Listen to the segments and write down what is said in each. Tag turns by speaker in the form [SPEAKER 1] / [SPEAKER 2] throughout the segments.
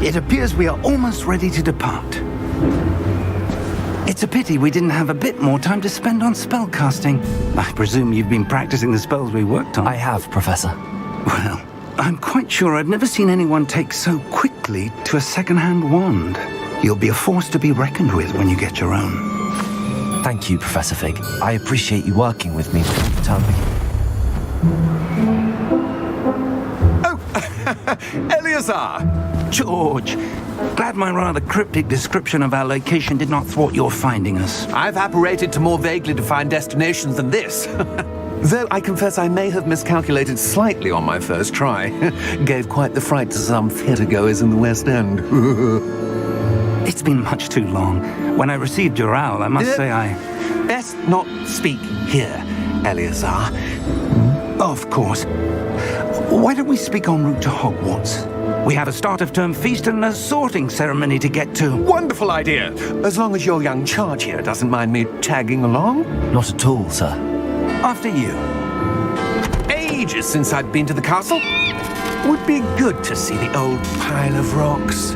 [SPEAKER 1] It appears we are almost ready to depart. It's a pity we didn't have a bit more time to spend on spellcasting. I presume you've been practicing the spells we worked on.
[SPEAKER 2] I have, Professor.
[SPEAKER 1] Well, I'm quite sure I've never seen anyone take so quickly to a second-hand wand. You'll be a force to be reckoned with when you get your own.
[SPEAKER 2] Thank you, Professor Fig. I appreciate you working with me.
[SPEAKER 3] Eleazar!
[SPEAKER 1] George, glad my rather cryptic description of our location did not thwart your finding us.
[SPEAKER 3] I've apparated to more vaguely defined destinations than this. Though I confess I may have miscalculated slightly on my first try. Gave quite the fright to some theatergoers in the West End.
[SPEAKER 1] It's been much too long. When I received your owl, I must say I...
[SPEAKER 3] Best not speak here, Eleazar.
[SPEAKER 1] Of course. Why don't we speak en route to Hogwarts? We have a start-of-term feast and a sorting ceremony to get to.
[SPEAKER 3] Wonderful idea! As long as your young charge here doesn't mind me tagging along.
[SPEAKER 2] Not at all, sir.
[SPEAKER 1] After you.
[SPEAKER 3] Ages since I'd been to the castle. Would be good to see the old pile of rocks.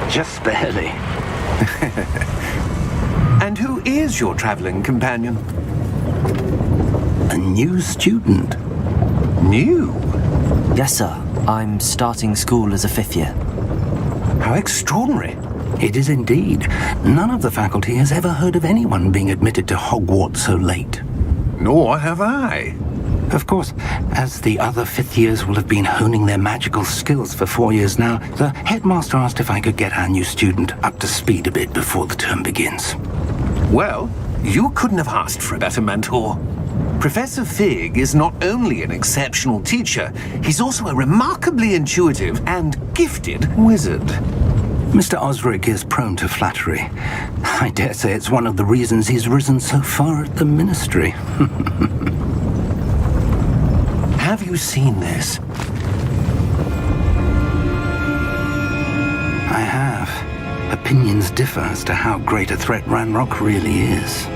[SPEAKER 1] Just barely.
[SPEAKER 3] And who is your traveling companion?
[SPEAKER 1] A new student.
[SPEAKER 3] New?
[SPEAKER 2] Yes, sir. I'm starting school as a 5th year.
[SPEAKER 3] How extraordinary.
[SPEAKER 1] It is indeed. None of the faculty has ever heard of anyone being admitted to Hogwarts so late.
[SPEAKER 3] Nor have I.
[SPEAKER 1] Of course, as the other 5th years will have been honing their magical skills for 4 years now, the headmaster asked if I could get our new student up to speed a bit before the term begins.
[SPEAKER 3] Well, you couldn't have asked for a better mentor. Professor Fig is not only an exceptional teacher, he's also a remarkably intuitive and gifted wizard.
[SPEAKER 1] Mr. Osric is prone to flattery. I dare say it's one of the reasons he's risen so far at the ministry.
[SPEAKER 3] Have you seen this?
[SPEAKER 1] I have. Opinions differ as to how great a threat Ranrock really is.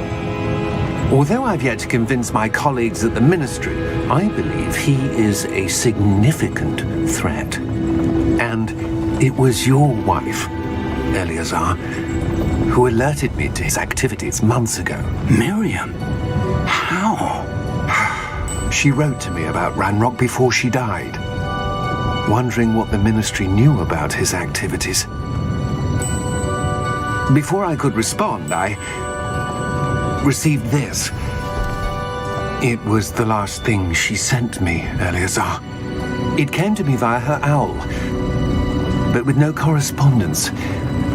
[SPEAKER 3] Although I've yet to convince my colleagues at the Ministry, I believe he is a significant threat. And it was your wife, Eleazar, who alerted me to his activities months ago.
[SPEAKER 1] Miriam? How?
[SPEAKER 3] She wrote to me about Ranrock before she died, wondering what the Ministry knew about his activities. Before I could respond, I received this. It was the last thing she sent me, Eleazar. It came to me via her owl, but with no correspondence.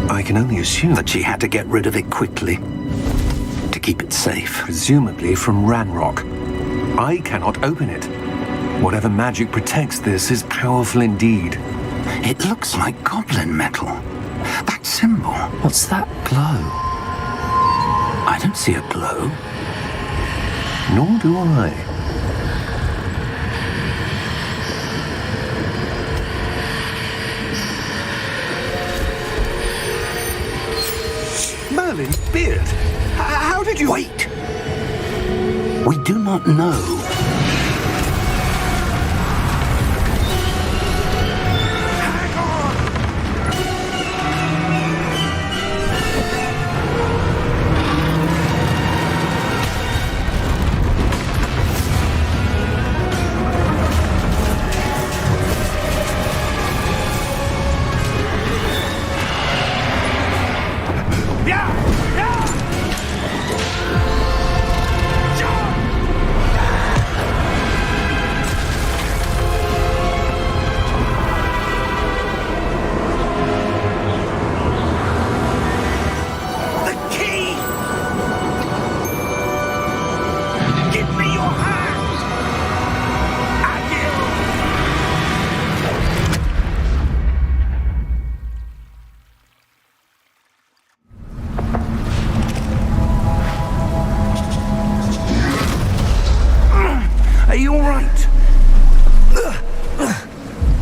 [SPEAKER 3] I can only assume
[SPEAKER 1] that she had to get rid of it quickly, to keep it safe.
[SPEAKER 3] Presumably from Ranrock. I cannot open it. Whatever magic protects this is powerful indeed.
[SPEAKER 1] It looks like goblin metal. That symbol.
[SPEAKER 2] What's that glow?
[SPEAKER 1] I don't see a glow.
[SPEAKER 3] Nor do I. Merlin's beard. How did you...
[SPEAKER 1] Wait! We do not know.
[SPEAKER 3] Hang on!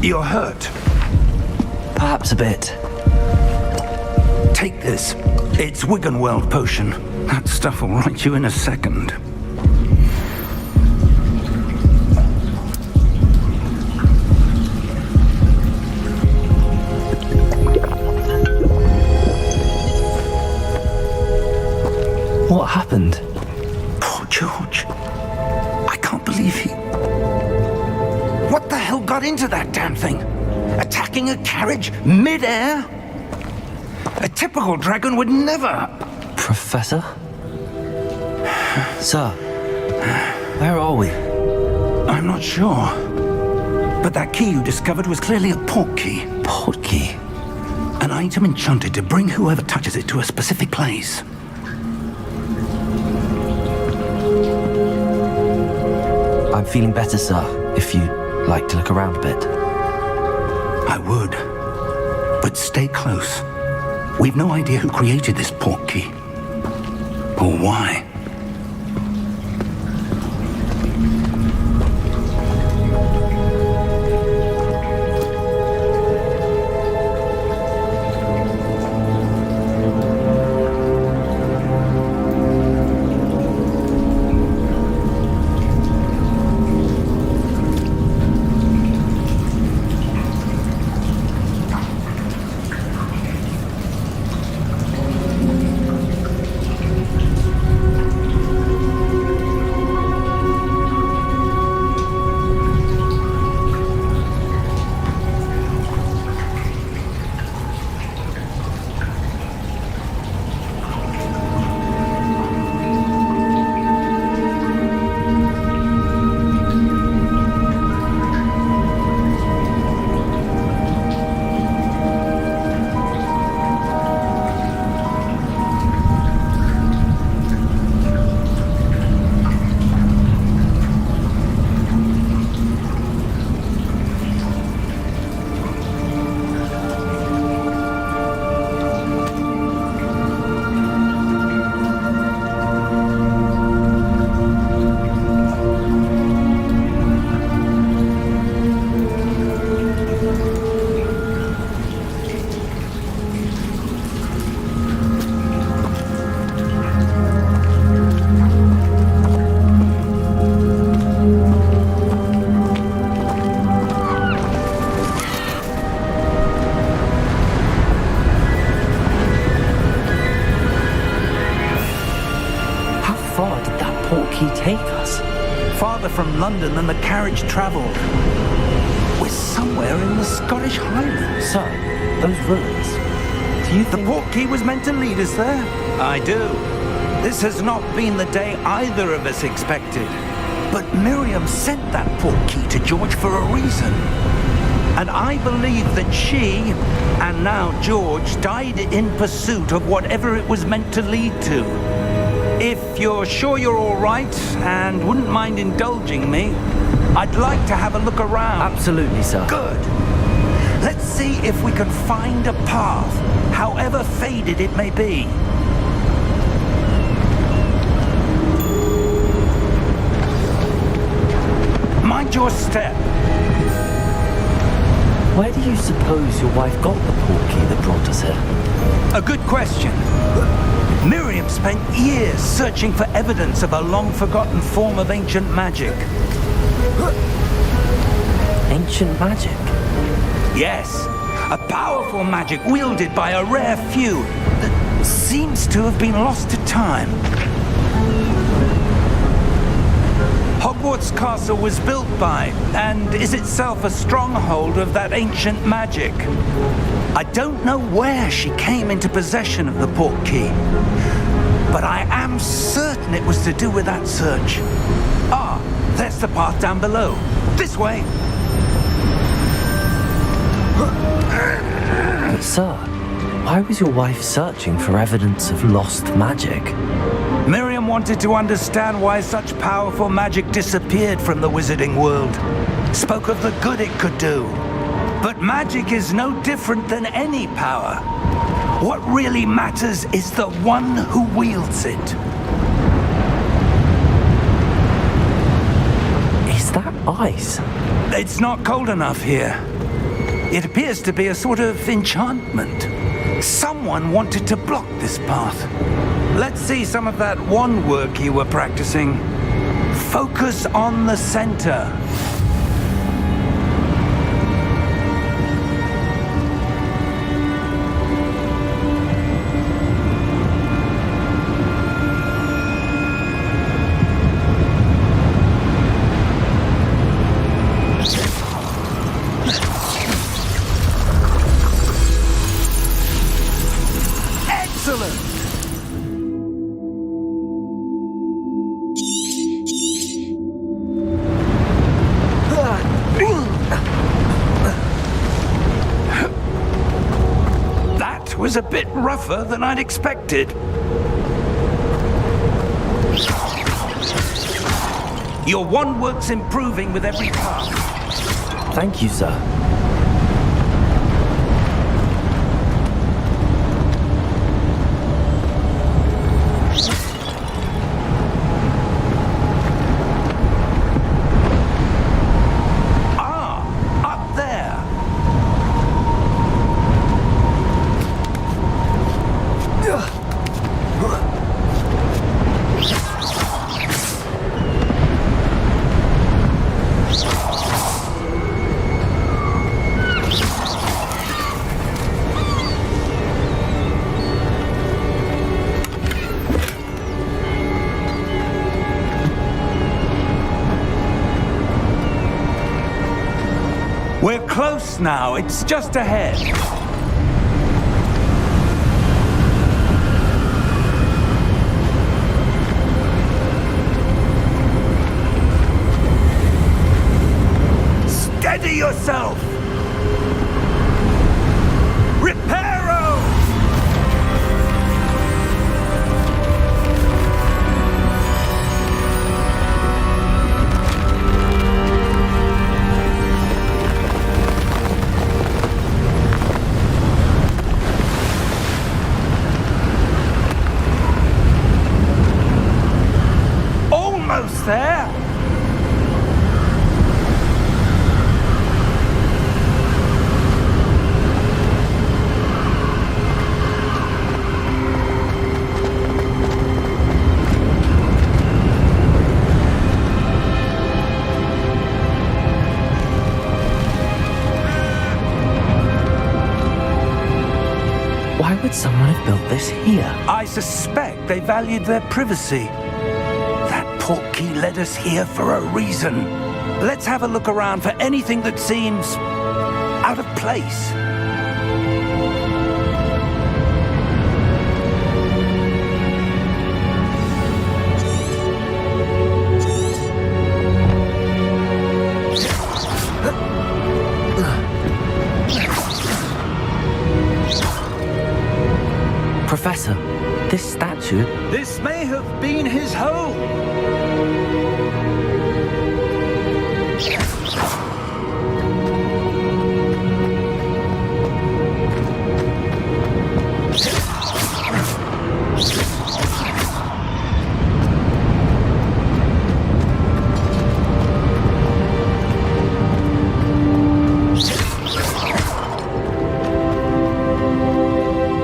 [SPEAKER 1] You're hurt.
[SPEAKER 2] Perhaps a bit.
[SPEAKER 1] Take this. It's Wiggenweld potion. That stuff will right you in a second.
[SPEAKER 2] What happened?
[SPEAKER 1] Poor George. I can't believe he... What the hell got into that damn thing? Attacking a carriage mid-air? A typical dragon would never...
[SPEAKER 2] Professor? Sir, where are we?
[SPEAKER 1] I'm not sure. But that key you discovered was clearly a portkey.
[SPEAKER 2] Portkey?
[SPEAKER 1] An item enchanted to bring whoever touches it to a specific place.
[SPEAKER 2] I'm feeling better, sir, if you'd like to look around a bit.
[SPEAKER 1] I would. But stay close. We've no idea who created this portkey. Or why.
[SPEAKER 2] Take us?
[SPEAKER 1] Farther from London than the carriage travelled. We're somewhere in the Scottish Highlands.
[SPEAKER 2] Sir, those ruins. Do you think...
[SPEAKER 1] The portkey was meant to lead us there? I do. This has not been the day either of us expected. But Miriam sent that portkey to George for a reason. And I believe that she, and now George, died in pursuit of whatever it was meant to lead to. If you're sure you're all right and wouldn't mind indulging me, I'd like to have a look around.
[SPEAKER 2] Absolutely, sir.
[SPEAKER 1] Good. Let's see if we can find a path, however faded it may be. Mind your step.
[SPEAKER 2] Where do you suppose your wife got the portkey that brought us here?
[SPEAKER 1] A good question. Miriam spent years searching for evidence of a long-forgotten form of ancient magic.
[SPEAKER 2] Ancient magic?
[SPEAKER 1] Yes, a powerful magic wielded by a rare few that seems to have been lost to time. Hogwarts Castle was built by, and is itself a stronghold of that ancient magic. I don't know where she came into possession of the portkey, but I am certain it was to do with that search. Ah, there's the path down below. This way.
[SPEAKER 2] But sir, why was your wife searching for evidence of lost magic?
[SPEAKER 1] Miriam wanted to understand why such powerful magic disappeared from the wizarding world. Spoke of the good it could do. But magic is no different than any power. What really matters is the one who wields it.
[SPEAKER 2] Is that ice?
[SPEAKER 1] It's not cold enough here. It appears to be a sort of enchantment. Someone wanted to block this path. Let's see some of that wand work you were practicing. Focus on the center. Was a bit rougher than I'd expected. Your wand work's improving with every pass.
[SPEAKER 2] Thank you, sir.
[SPEAKER 1] We're close now. It's just ahead. Steady yourself! Reparo! Almost there!
[SPEAKER 2] Why would someone have built this here?
[SPEAKER 1] I suspect they valued their privacy. That Portkey led us here for a reason. Let's have a look around for anything that seems out of place.
[SPEAKER 2] Professor, this statue...
[SPEAKER 1] This may have been his home.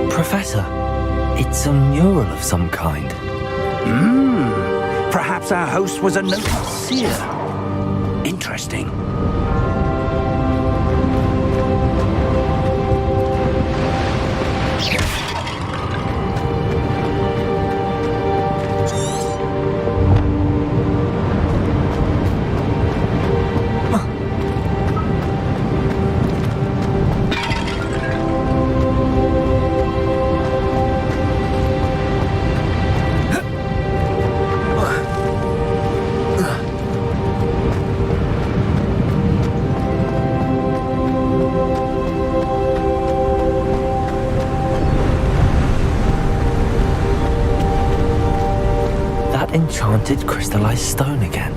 [SPEAKER 2] Professor, it's a mural of some kind.
[SPEAKER 1] Perhaps our host was a noted seer. Interesting.
[SPEAKER 2] Enchanted crystallized stone again.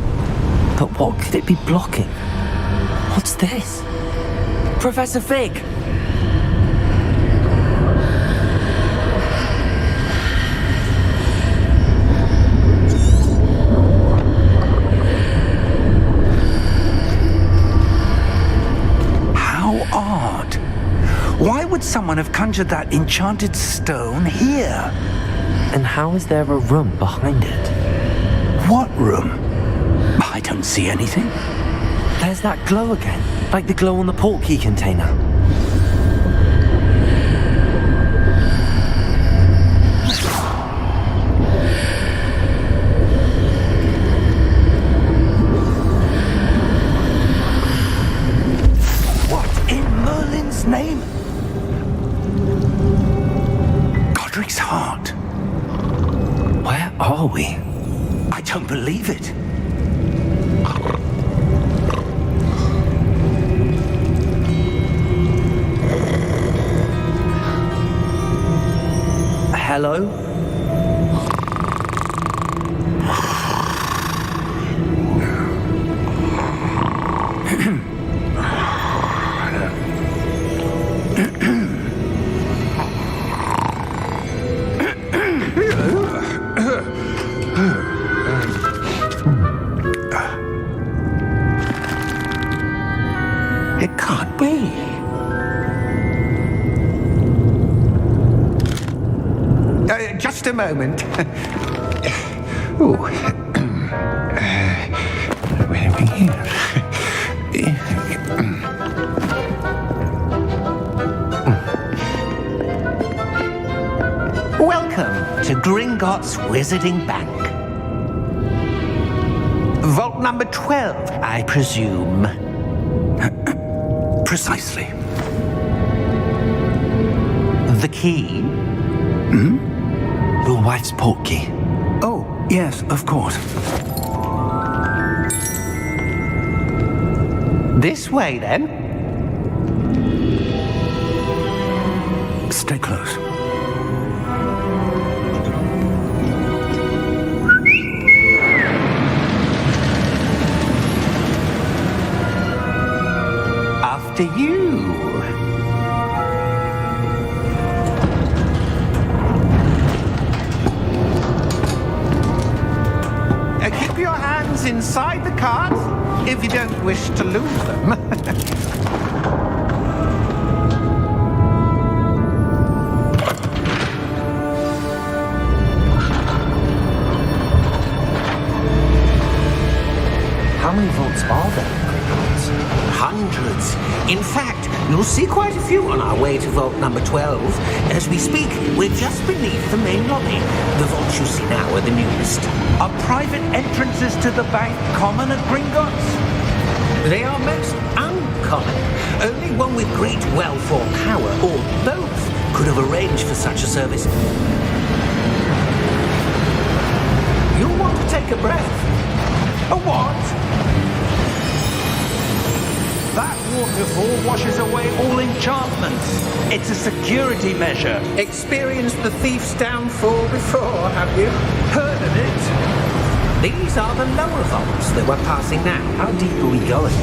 [SPEAKER 2] But what could it be blocking? What's this? Professor Fig!
[SPEAKER 1] How odd. would someone have conjured that enchanted stone here?
[SPEAKER 2] And how is there a room behind it?
[SPEAKER 1] What room? I don't see anything.
[SPEAKER 2] There's that glow again, like the glow on the portkey container.
[SPEAKER 1] What in Merlin's name? Godric's heart.
[SPEAKER 2] Where are we?
[SPEAKER 1] I don't believe it.
[SPEAKER 2] Hello?
[SPEAKER 3] It can't be. Just a moment. Oh. Where are we here?
[SPEAKER 4] Welcome to Gringotts Wizarding Bank. Vault number 12, I presume.
[SPEAKER 1] Precisely.
[SPEAKER 4] The key?
[SPEAKER 2] Your wife's portkey.
[SPEAKER 1] Oh, yes, of course.
[SPEAKER 4] This way, then.
[SPEAKER 1] Stay close.
[SPEAKER 4] After you. Keep your hands inside the cards if you don't wish to lose them.
[SPEAKER 2] How many vaults are there in Gringotts?
[SPEAKER 4] Hundreds. In fact, you'll see quite a few on our way to vault number 12. As we speak, we're just beneath the main lobby. The vaults you see now are the newest.
[SPEAKER 1] Are private entrances to the bank common at Gringotts?
[SPEAKER 4] They are most uncommon. Only one with great wealth or power, or both, could have arranged for such a service. You'll want to take a breath.
[SPEAKER 1] A what? That waterfall washes away all enchantments. It's a security measure.
[SPEAKER 4] Experienced the thief's downfall before, have you?
[SPEAKER 1] Heard of it?
[SPEAKER 4] These are the lower vaults that we're passing now.
[SPEAKER 2] How deep are we going?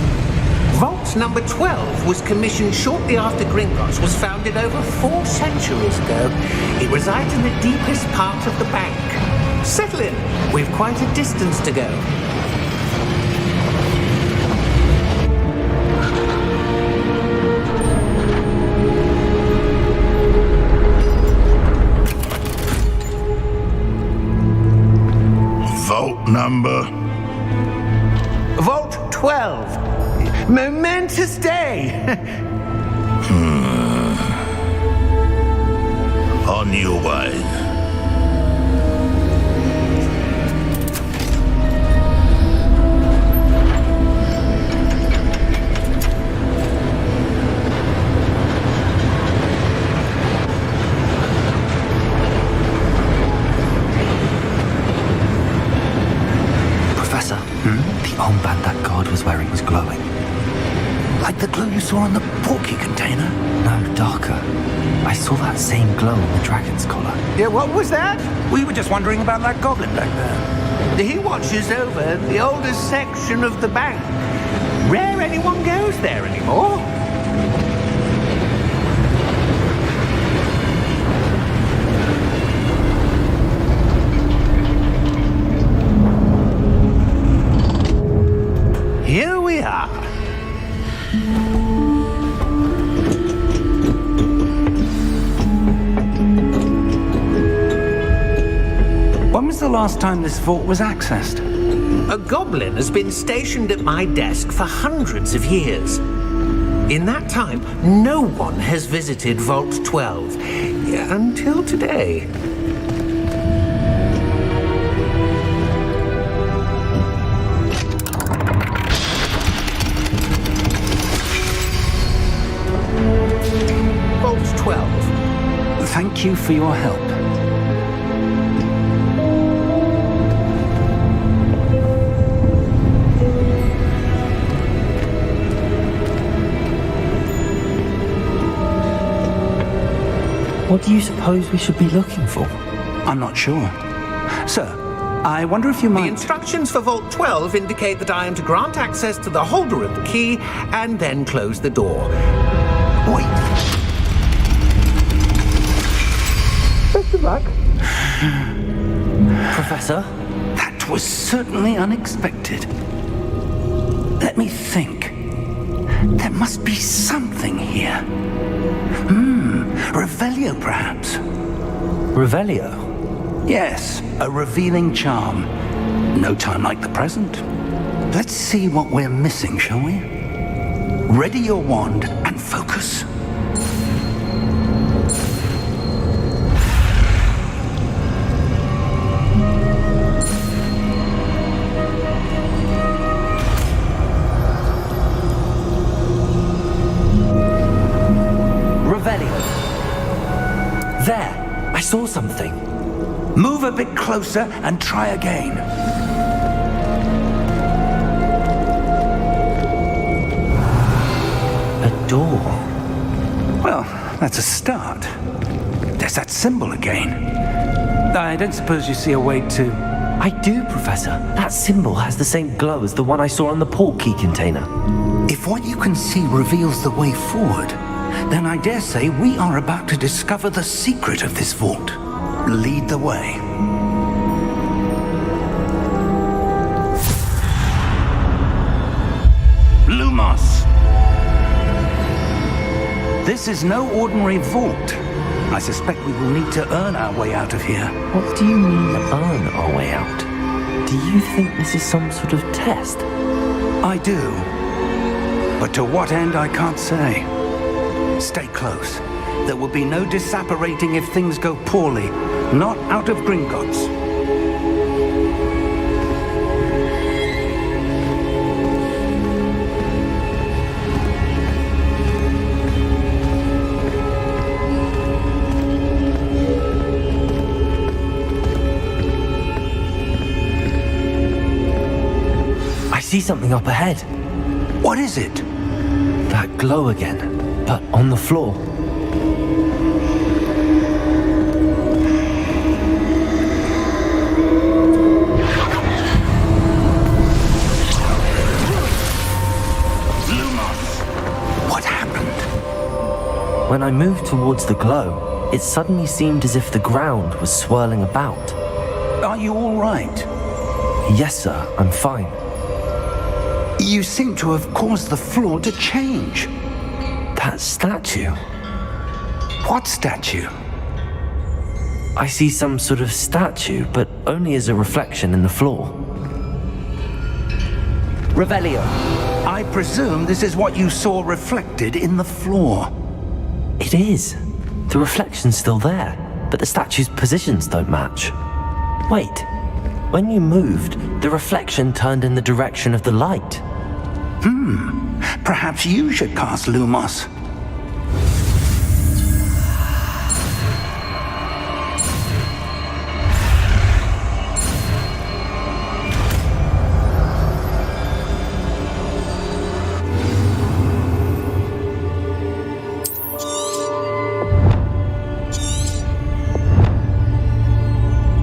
[SPEAKER 4] Vault number 12 was commissioned shortly after Gringotts was founded over 4 centuries ago. It resides in the deepest part of the bank. Settle in. We've quite a distance to go.
[SPEAKER 5] Vault number?
[SPEAKER 4] Vault 12. Momentous day.
[SPEAKER 5] On your way.
[SPEAKER 2] Professor, the armband that guard was wearing was glowing.
[SPEAKER 1] Like the glow you saw on the portkey container?
[SPEAKER 2] No, darker. I saw that same glow on the dragon's collar.
[SPEAKER 4] Yeah, what was that?
[SPEAKER 1] We were just wondering about that goblin back there.
[SPEAKER 4] He watches over the oldest section of the bank. Rare anyone goes there anymore. Here we are.
[SPEAKER 1] When was the last time this vault was accessed?
[SPEAKER 4] A goblin has been stationed at my desk for hundreds of years. In that time, no one has visited Vault 12. Until today. Vault 12.
[SPEAKER 1] Thank you for your help.
[SPEAKER 2] What do you suppose we should be looking for?
[SPEAKER 1] I'm not sure. Sir, I wonder if you
[SPEAKER 4] The
[SPEAKER 1] might...
[SPEAKER 4] instructions for Vault 12 indicate that I am to grant access to the holder of the key and then close the door.
[SPEAKER 1] Wait.
[SPEAKER 4] Best of luck.
[SPEAKER 2] Professor?
[SPEAKER 1] That was certainly unexpected. Let me think. There must be something here. Revelio, perhaps.
[SPEAKER 2] Revelio?
[SPEAKER 1] Yes, a revealing charm. No time like the present. Let's see what we're missing, shall we? Ready your wand and focus.
[SPEAKER 2] There! I saw something.
[SPEAKER 1] Move a bit closer and try again.
[SPEAKER 2] A door.
[SPEAKER 1] Well, that's a start. There's that symbol again. I don't suppose you see a way to...
[SPEAKER 2] I do, Professor. That symbol has the same glow as the one I saw on the Portkey container.
[SPEAKER 1] If what you can see reveals the way forward, then I dare say we are about to discover the secret of this vault. Lead the way. Lumos! This is no ordinary vault. I suspect we will need to earn our way out of here.
[SPEAKER 2] What do you mean, earn our way out? Do you think this is some sort of test?
[SPEAKER 1] I do. But to what end, I can't say. Stay close. There will be no disapparating if things go poorly. Not out of Gringotts.
[SPEAKER 2] I see something up ahead.
[SPEAKER 1] What is it?
[SPEAKER 2] That glow again, but on the floor. When I moved towards the glow, it suddenly seemed as if the ground was swirling about.
[SPEAKER 1] Are you all right?
[SPEAKER 2] Yes, sir, I'm fine.
[SPEAKER 1] You seem to have caused the floor to change.
[SPEAKER 2] That statue.
[SPEAKER 1] What statue?
[SPEAKER 2] I see some sort of statue, but only as a reflection in the floor.
[SPEAKER 1] Revelio, I presume this is what you saw reflected in the floor.
[SPEAKER 2] It is. The reflection's still there, but the statue's positions don't match. Wait, when you moved, the reflection turned in the direction of the light.
[SPEAKER 1] Perhaps you should cast Lumos.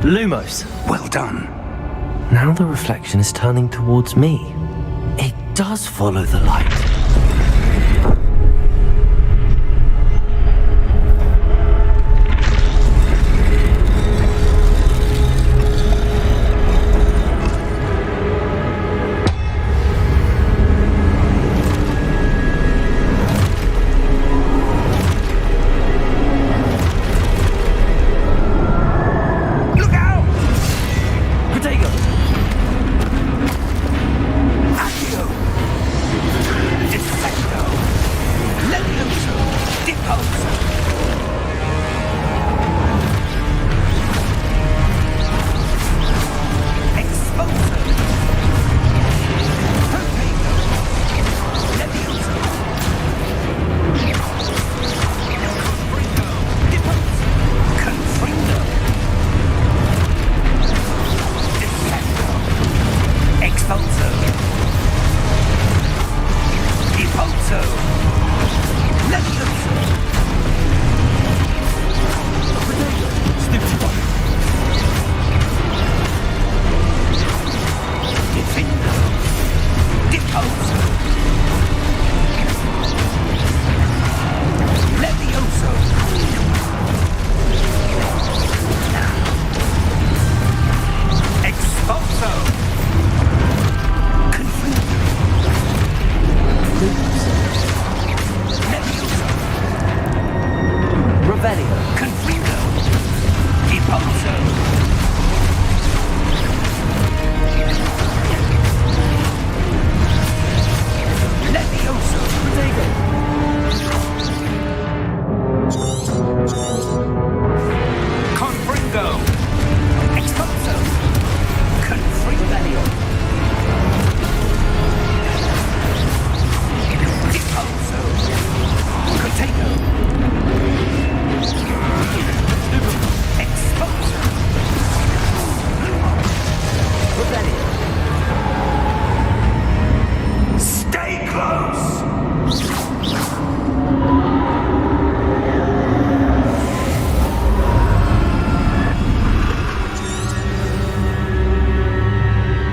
[SPEAKER 2] Lumos!
[SPEAKER 1] Well done.
[SPEAKER 2] Now the reflection is turning towards me. It does follow the light.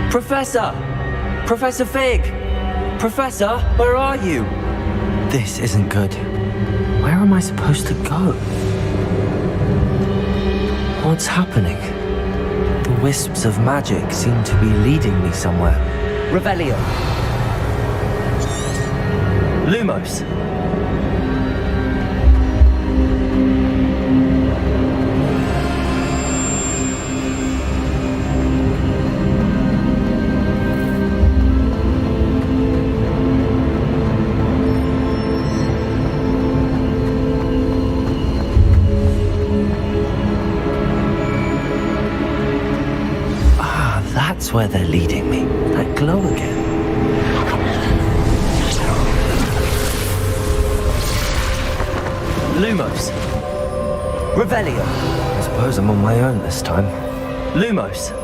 [SPEAKER 2] Professor! Professor Fig! Professor, where are you? This isn't good. Where am I supposed to go? What's happening? The wisps of magic seem to be leading me somewhere. Revelio. Lumos. That's where they're leading me. That glow again. Lumos. Revelio. I suppose I'm on my own this time. Lumos.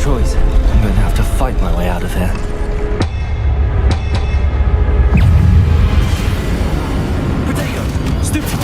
[SPEAKER 2] Choice. I'm going to have to fight my way out of here. Potato! Stupid!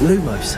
[SPEAKER 2] Lumos.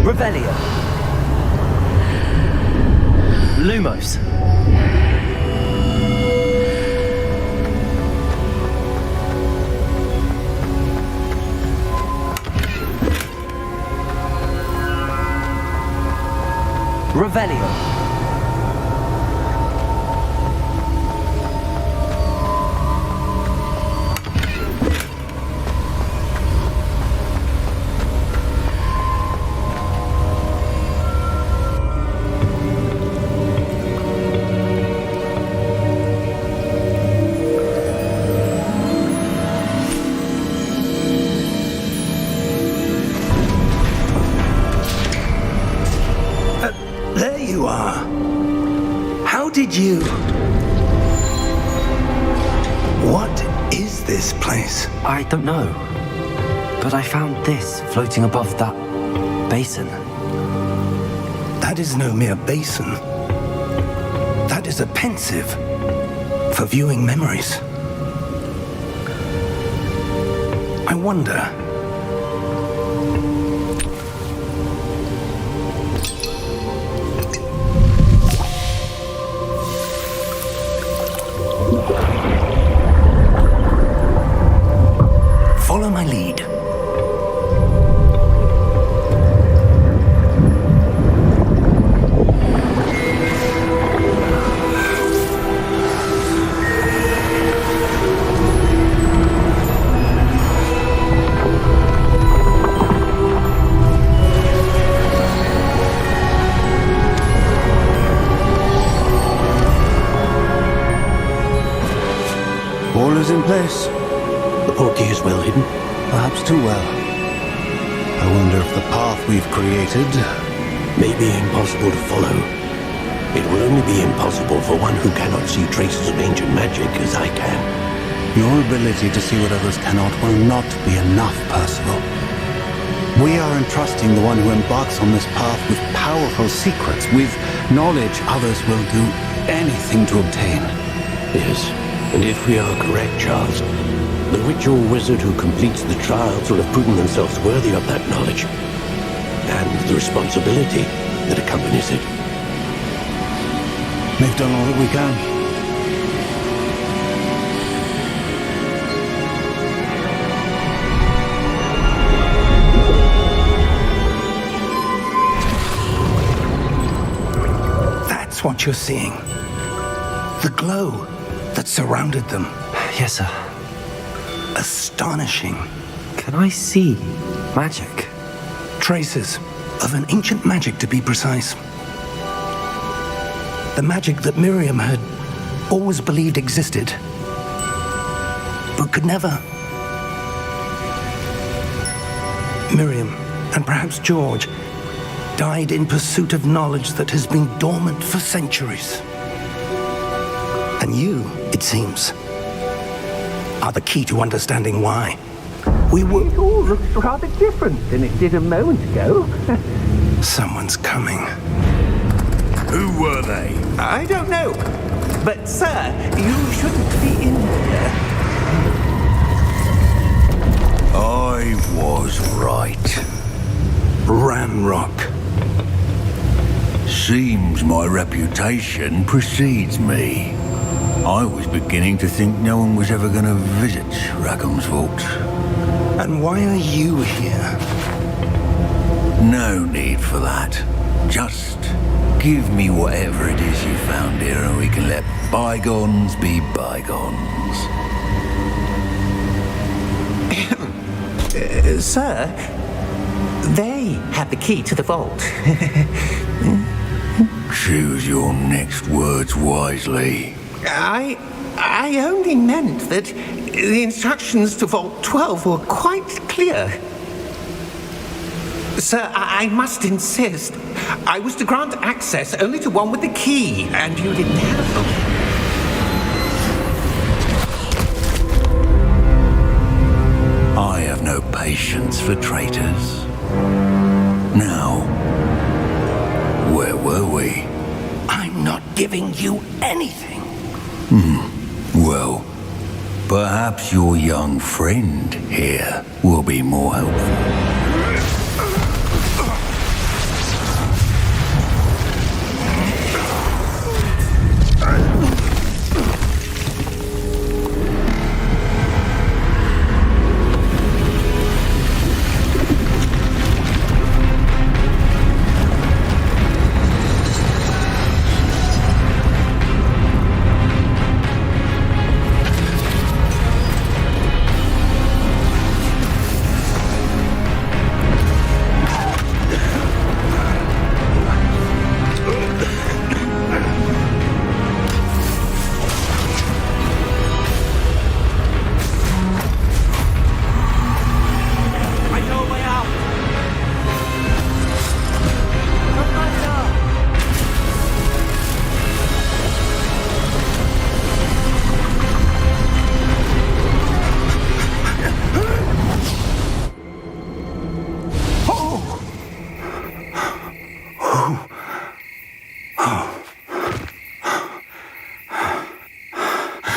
[SPEAKER 2] Revelio. Lumos. Revelio.
[SPEAKER 1] There you are. How did you... What is this place?
[SPEAKER 2] I don't know. But I found this floating above that basin.
[SPEAKER 1] That is no mere basin. That is a pensive for viewing memories. I wonder... Follow my lead.
[SPEAKER 6] All is in place.
[SPEAKER 7] The portkey is well hidden.
[SPEAKER 6] Perhaps too well. I wonder if the path we've created...
[SPEAKER 7] May be impossible to follow. It will only be impossible for one who cannot see traces of ancient magic as I can.
[SPEAKER 6] Your ability to see what others cannot will not be enough, Percival. We are entrusting the one who embarks on this path with powerful secrets, with knowledge others will do anything to obtain.
[SPEAKER 7] Yes, and if we are correct, Charles, the witch or wizard who completes the trials will have proven themselves worthy of that knowledge, and the responsibility that accompanies it.
[SPEAKER 6] They've done all that we can.
[SPEAKER 1] That's what you're seeing. The glow that surrounded them.
[SPEAKER 2] Yes, sir.
[SPEAKER 1] Astonishing.
[SPEAKER 2] Can I see magic?
[SPEAKER 1] Traces of an ancient magic, to be precise. The magic that Miriam had always believed existed, but could never. Miriam, and perhaps George, died in pursuit of knowledge that has been dormant for centuries. And you, it seems, are the key to understanding why.
[SPEAKER 4] It all looks rather different than it did a moment ago.
[SPEAKER 1] Someone's coming.
[SPEAKER 5] Who were they?
[SPEAKER 4] I don't know. But, sir, you shouldn't be in here.
[SPEAKER 5] I was right.
[SPEAKER 1] Ranrock.
[SPEAKER 5] Seems my reputation precedes me. I was beginning to think no one was ever going to visit Rackham's vault.
[SPEAKER 1] And why are you here?
[SPEAKER 5] No need for that. Just give me whatever it is you found here and we can let bygones be bygones.
[SPEAKER 4] Sir, they have the key to the vault.
[SPEAKER 5] Choose your next words wisely.
[SPEAKER 4] I only meant that the instructions to Vault 12 were quite clear. Sir, I must insist. I was to grant access only to one with the key, and you didn't have them.
[SPEAKER 5] I have no patience for traitors. Now, where were we?
[SPEAKER 1] I'm not giving you anything.
[SPEAKER 5] Well, perhaps your young friend here will be more helpful.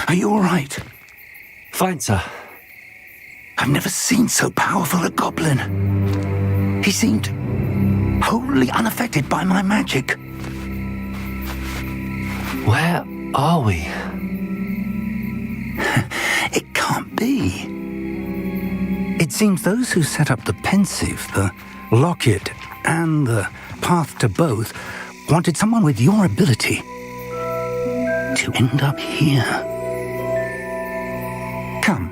[SPEAKER 1] Are you all right?
[SPEAKER 2] Fine, sir.
[SPEAKER 1] I've never seen so powerful a goblin. He seemed wholly unaffected by my magic.
[SPEAKER 2] Where are we?
[SPEAKER 1] It can't be. It seems those who set up the pensive, the locket, and the path to both wanted someone with your ability to end up here. Come.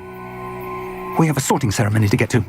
[SPEAKER 1] We have a sorting ceremony to get to.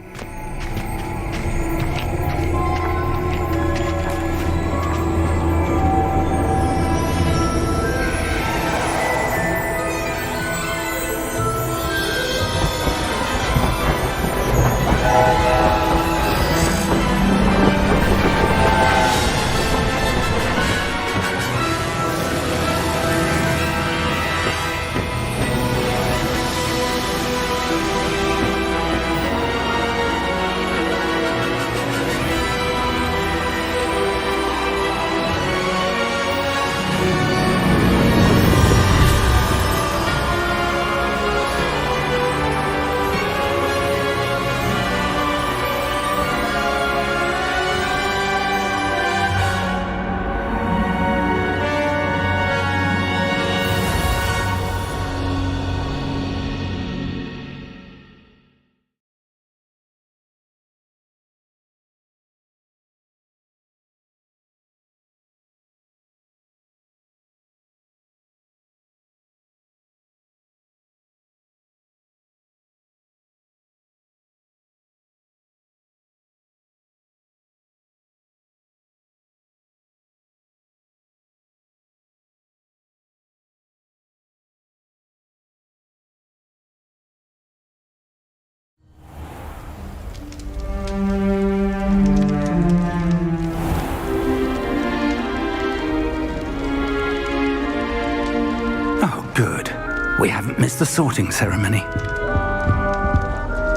[SPEAKER 1] the sorting ceremony.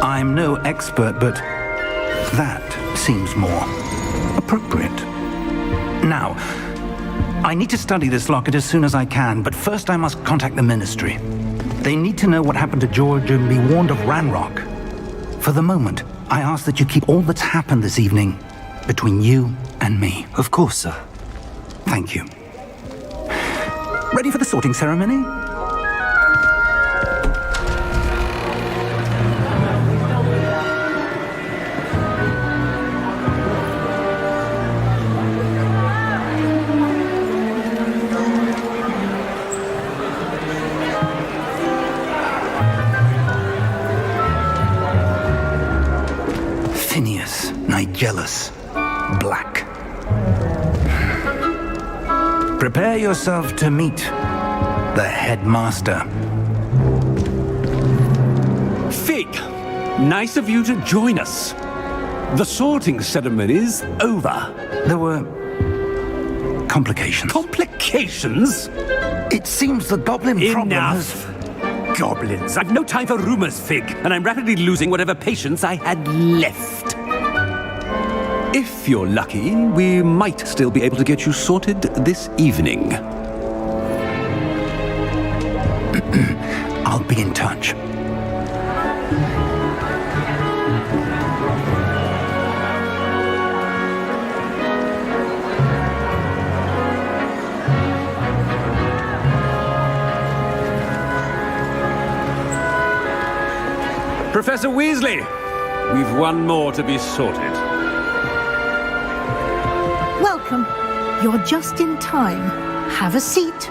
[SPEAKER 1] I'm no expert, but that seems more appropriate. Now, I need to study this locket as soon as I can, but first I must contact the Ministry. They need to know what happened to George and be warned of Ranrock. For the moment, I ask that you keep all that's happened this evening between you and me.
[SPEAKER 2] Of course, sir.
[SPEAKER 1] Thank you. Ready for the sorting ceremony? Phineas, Nigellus, Black. Prepare yourself to meet the headmaster.
[SPEAKER 8] Fig, nice of you to join us. The sorting ceremony's over.
[SPEAKER 1] There were complications.
[SPEAKER 8] Complications?
[SPEAKER 1] It seems the goblin problem
[SPEAKER 8] Enough. Goblins. I've no time for rumors, Fig, and I'm rapidly losing whatever patience I had left. If you're lucky, we might still be able to get you sorted this evening.
[SPEAKER 1] I'll be in touch.
[SPEAKER 8] Professor Weasley, we've one more to be sorted.
[SPEAKER 9] Welcome. You're just in time. Have a seat.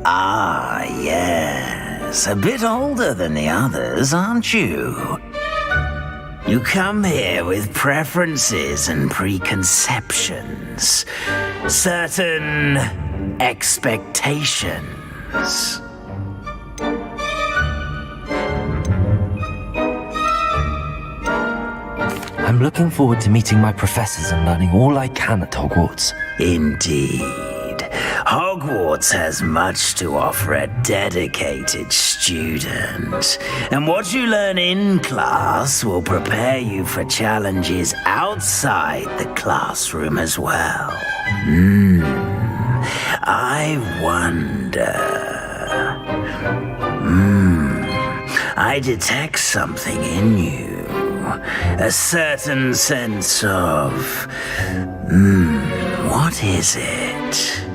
[SPEAKER 10] Ah, yes. A bit older than the others, aren't you? You come here with preferences and preconceptions. Certain expectations.
[SPEAKER 2] I'm looking forward to meeting my professors and learning all I can at Hogwarts.
[SPEAKER 10] Indeed. Hogwarts has much to offer a dedicated student. And what you learn in class will prepare you for challenges outside the classroom as well. I wonder... I detect something in you. A certain sense of... what is it?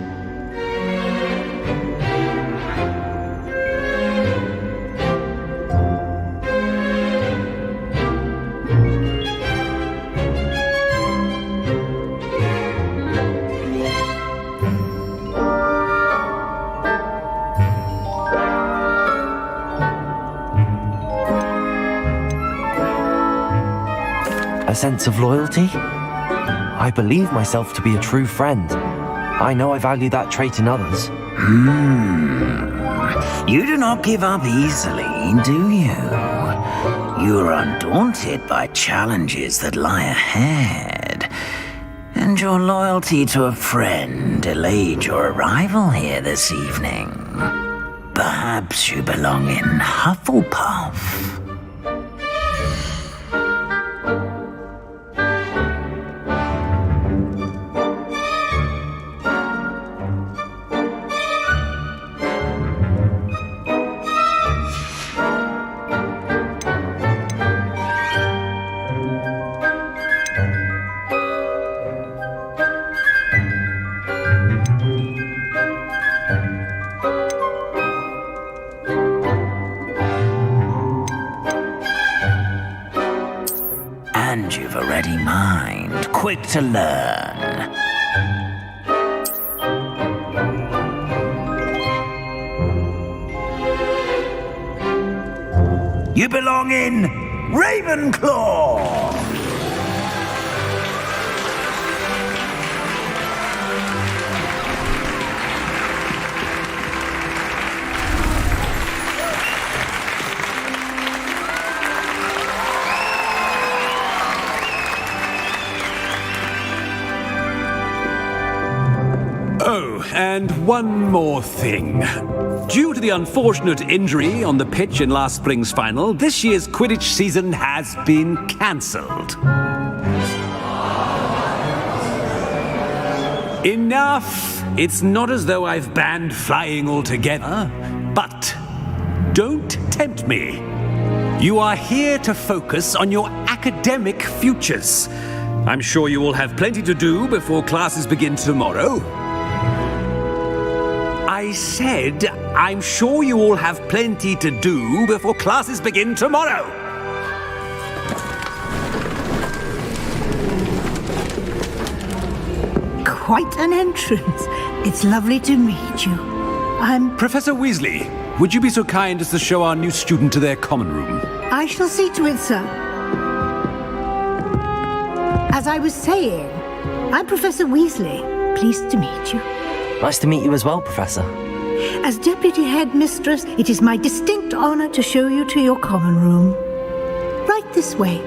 [SPEAKER 2] A sense of loyalty? I believe myself to be a true friend. I know I value that trait in others.
[SPEAKER 10] You do not give up easily, do you? You are undaunted by challenges that lie ahead. And your loyalty to a friend delayed your arrival here this evening. Perhaps you belong in Hufflepuff. And you've a ready mind, quick to learn. You belong in Ravenclaw!
[SPEAKER 8] and one more thing. Due to the unfortunate injury on the pitch in last spring's final, this year's Quidditch season has been cancelled. Enough! It's not as though I've banned flying altogether, but don't tempt me. You are here to focus on your academic futures. I'm sure you will have plenty to do before classes begin tomorrow. I said, I'm sure you all have plenty to do before classes begin tomorrow.
[SPEAKER 9] Quite an entrance. It's lovely to meet you. I'm...
[SPEAKER 8] Professor Weasley, would you be so kind as to show our new student to their common room?
[SPEAKER 9] I shall see to it, sir. As I was saying, I'm Professor Weasley. Pleased to meet you.
[SPEAKER 2] Nice to meet you as well, Professor.
[SPEAKER 9] As Deputy Headmistress, it is my distinct honor to show you to your common room. Right this way.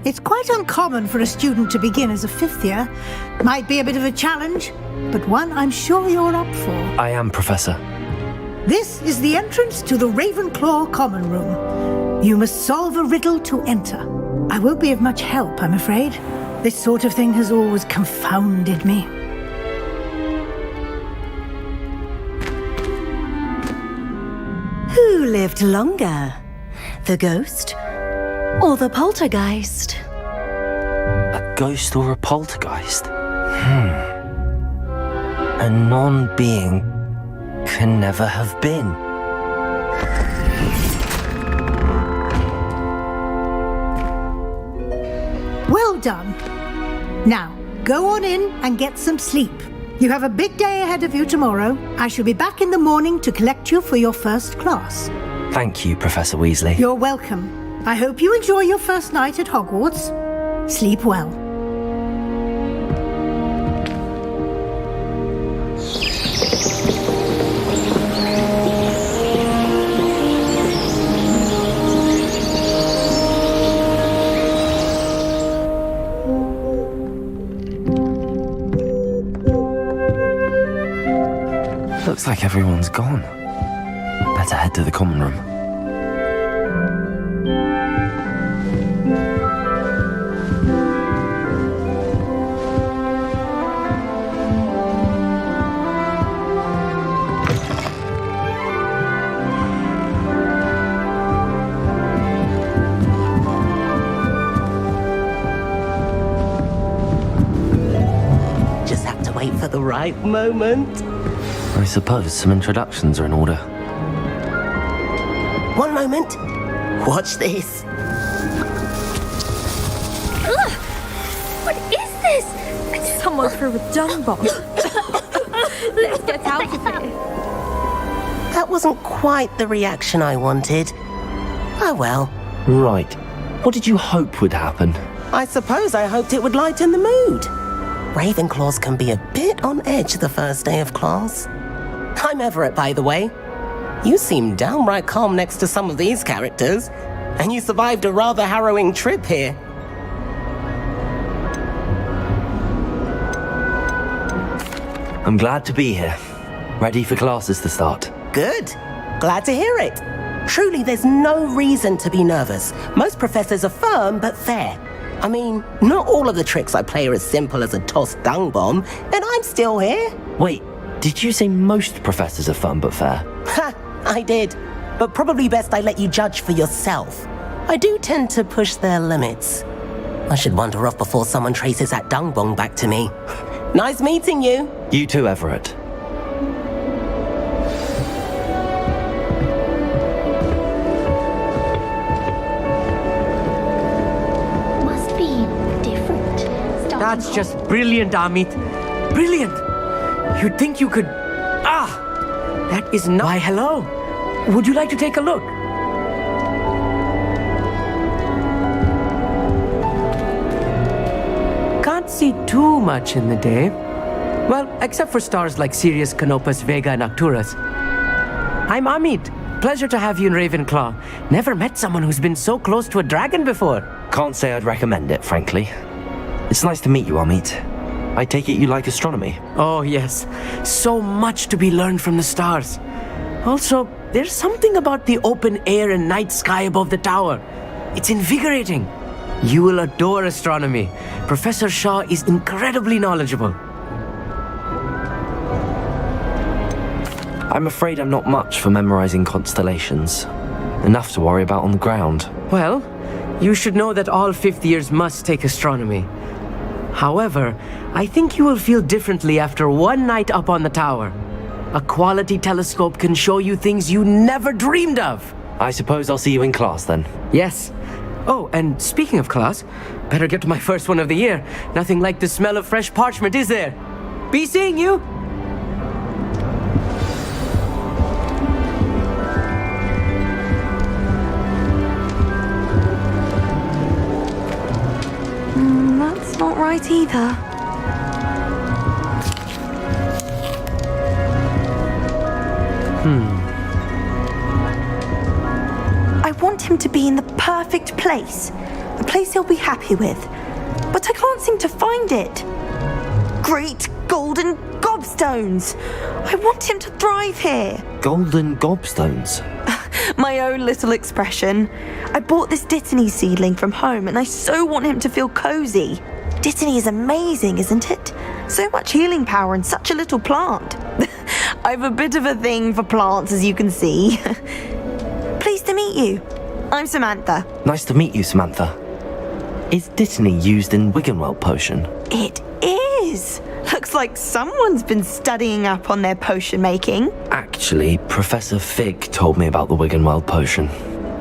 [SPEAKER 9] It's quite uncommon for a student to begin as a fifth year. Might be a bit of a challenge, but one I'm sure you're up for.
[SPEAKER 2] I am, Professor.
[SPEAKER 9] This is the entrance to the Ravenclaw Common Room. You must solve a riddle to enter. I won't be of much help, I'm afraid. This sort of thing has always confounded me.
[SPEAKER 11] Who lived longer? The ghost or the poltergeist?
[SPEAKER 2] A ghost or a poltergeist? A non-being can never have been.
[SPEAKER 9] Well done. Now, go on in and get some sleep. You have a big day ahead of you tomorrow. I shall be back in the morning to collect you for your first class.
[SPEAKER 2] Thank you, Professor Weasley.
[SPEAKER 9] You're welcome. I hope you enjoy your first night at Hogwarts. Sleep well.
[SPEAKER 2] Looks like everyone's gone. Better head to the common room.
[SPEAKER 12] Just have to wait for the right moment.
[SPEAKER 2] I suppose some introductions are in order.
[SPEAKER 12] One moment. Watch this.
[SPEAKER 13] Ugh! What is this? Someone threw a dung bomb. Let's get out of here.
[SPEAKER 12] That wasn't quite the reaction I wanted. Oh well.
[SPEAKER 2] Right. What did you hope would happen?
[SPEAKER 12] I suppose I hoped it would lighten the mood. Ravenclaws can be a bit on edge the first day of class. I'm Everett, by the way. You seem downright calm next to some of these characters, and you survived a rather harrowing trip here.
[SPEAKER 2] I'm glad to be here. Ready for classes to start.
[SPEAKER 12] Good. Glad to hear it. Truly, there's no reason to be nervous. Most professors are firm but fair. I mean, not all of the tricks I play are as simple as a tossed dung bomb, and I'm still here.
[SPEAKER 2] Wait, did you say most professors are fun but fair?
[SPEAKER 12] Ha! I did. But probably best I let you judge for yourself. I do tend to push their limits. I should wander off before someone traces that dung bomb back to me. Nice meeting you.
[SPEAKER 2] You too, Everett.
[SPEAKER 13] Must be different.
[SPEAKER 14] That's just brilliant, Amit. Brilliant! You'd think you could... Ah! That is not... Why, hello. Would you like to take a look? Can't see too much in the day. Well, except for stars like Sirius, Canopus, Vega, and Arcturus. I'm Amit, pleasure to have you in Ravenclaw. Never met someone who's been so close to a dragon before.
[SPEAKER 2] Can't say I'd recommend it, frankly. It's nice to meet you, Amit. I take it you like astronomy?
[SPEAKER 14] Oh, yes. So much to be learned from the stars. Also, there's something about the open air and night sky above the tower. It's invigorating. You will adore astronomy. Professor Shaw is incredibly knowledgeable.
[SPEAKER 2] I'm afraid I'm not much for memorizing constellations. Enough to worry about on the ground.
[SPEAKER 14] Well, you should know that all fifth years must take astronomy. However, I think you will feel differently after one night up on the tower. A quality telescope can show you things you never dreamed of.
[SPEAKER 2] I suppose I'll see you in class then.
[SPEAKER 14] Yes. Oh, and speaking of class, better get to my first one of the year. Nothing like the smell of fresh parchment, is there? Be seeing you!
[SPEAKER 13] That's not right either.
[SPEAKER 11] I want him to be in the perfect place. A place he'll be happy with. But I can't seem to find it. Great golden gobstones! I want him to thrive here.
[SPEAKER 2] Golden gobstones?
[SPEAKER 11] My own little expression. I bought this Dittany seedling from home and I so want him to feel cozy. Dittany is amazing, isn't it? So much healing power in such a little plant. I've a bit of a thing for plants, as you can see. Pleased to meet you. I'm Samantha.
[SPEAKER 2] Nice to meet you, Samantha. Is Dittany used in Wiggenweld potion?
[SPEAKER 11] It is. Looks like someone's been studying up on their potion making.
[SPEAKER 2] Actually, Professor Fig told me about the Wiggenweld potion.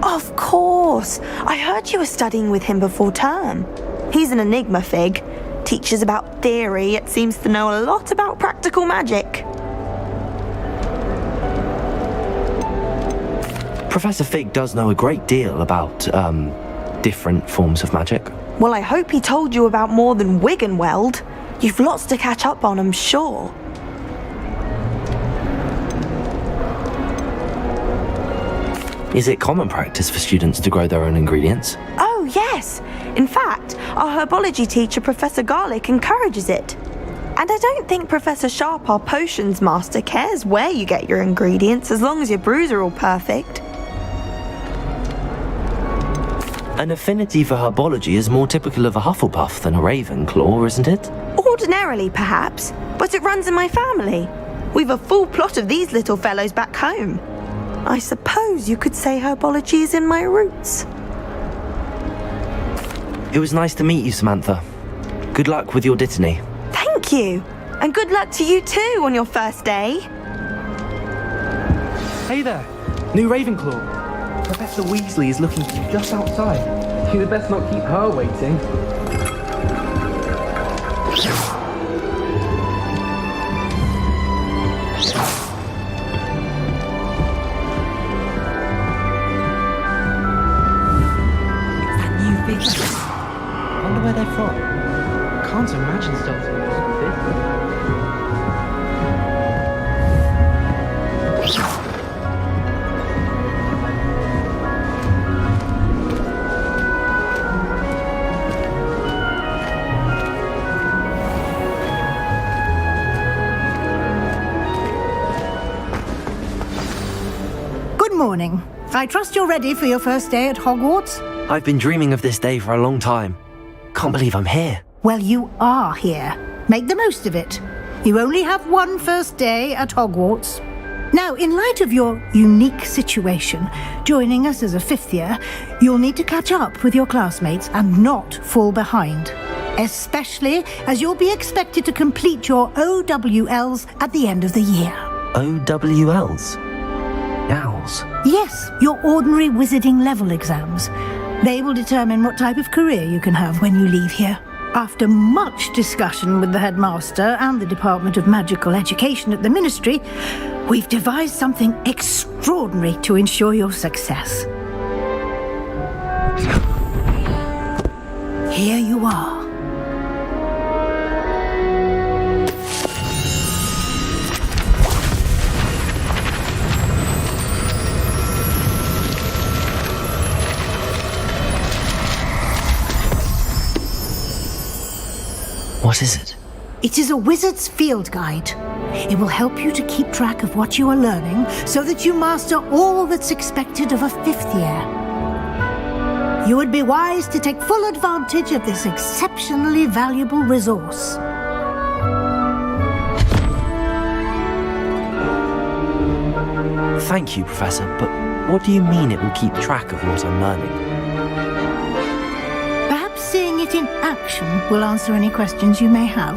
[SPEAKER 11] Of course. I heard you were studying with him before term. He's an enigma, Fig. Teaches about theory, yet seems to know a lot about practical magic.
[SPEAKER 2] Professor Fig does know a great deal about, different forms of magic.
[SPEAKER 11] Well, I hope he told you about more than Wiggenweld. You've lots to catch up on, I'm sure.
[SPEAKER 2] Is it common practice for students to grow their own ingredients?
[SPEAKER 11] Oh, yes. In fact, our herbology teacher, Professor Garlick, encourages it. And I don't think Professor Sharp, our potions master, cares where you get your ingredients as long as your brews are all perfect.
[SPEAKER 2] An affinity for herbology is more typical of a Hufflepuff than a Ravenclaw, isn't it?
[SPEAKER 11] Ordinarily, perhaps, but it runs in my family. We've a full plot of these little fellows back home. I suppose you could say herbology is in my roots.
[SPEAKER 2] It was nice to meet you, Samantha. Good luck with your Dittany.
[SPEAKER 11] Thank you. And good luck to you too on your first day.
[SPEAKER 15] Hey there, new Ravenclaw. Professor Weasley is looking for you just outside. You'd best not keep her waiting.
[SPEAKER 14] I wonder where they're from.
[SPEAKER 15] Can't imagine starting with this.
[SPEAKER 9] Good morning. I trust you're ready for your first day at Hogwarts?
[SPEAKER 2] I've been dreaming of this day for a long time. Can't believe I'm here.
[SPEAKER 9] Well, you are here. Make the most of it. You only have one first day at Hogwarts. Now, in light of your unique situation, joining us as a fifth year, you'll need to catch up with your classmates and not fall behind. Especially as you'll be expected to complete your OWLs at the end of the year.
[SPEAKER 2] OWLs? Owls?
[SPEAKER 9] Yes, your ordinary wizarding level exams. They will determine what type of career you can have when you leave here. After much discussion with the headmaster and the Department of Magical Education at the Ministry, we've devised something extraordinary to ensure your success. Here you are.
[SPEAKER 2] What is it?
[SPEAKER 9] It is a wizard's field guide. It will help you to keep track of what you are learning so that you master all that's expected of a 5th year. You would be wise to take full advantage of this exceptionally valuable resource.
[SPEAKER 2] Thank you, Professor, but what do you mean it will keep track of what I'm learning?
[SPEAKER 9] Perhaps seeing it in action will answer any questions you may have.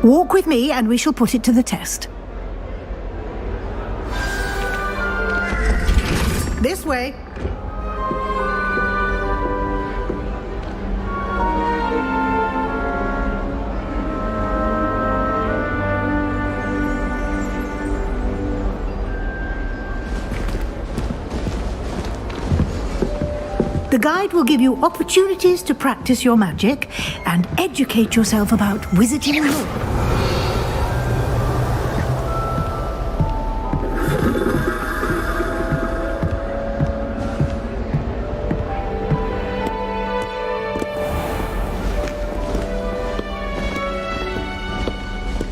[SPEAKER 9] Walk with me and we shall put it to the test. This way. The guide will give you opportunities to practice your magic and educate yourself about wizarding lore.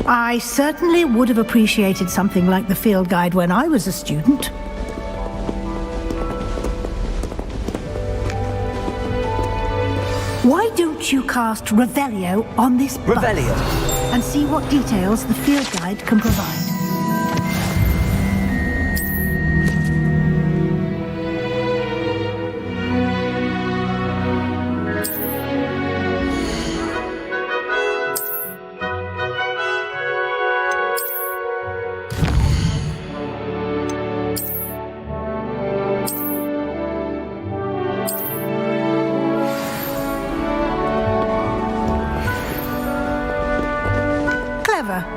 [SPEAKER 9] I certainly would have appreciated something like the field guide when I was a student. Why don't you cast Revelio on this bus
[SPEAKER 2] Revelio?
[SPEAKER 9] And see what details the field guide can provide?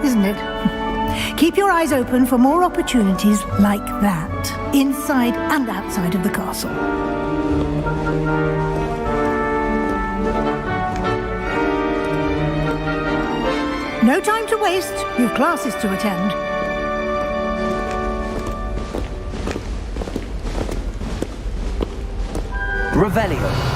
[SPEAKER 9] Isn't it? Keep your eyes open for more opportunities like that, inside and outside of the castle. No time to waste. You've classes to attend.
[SPEAKER 2] Revelio.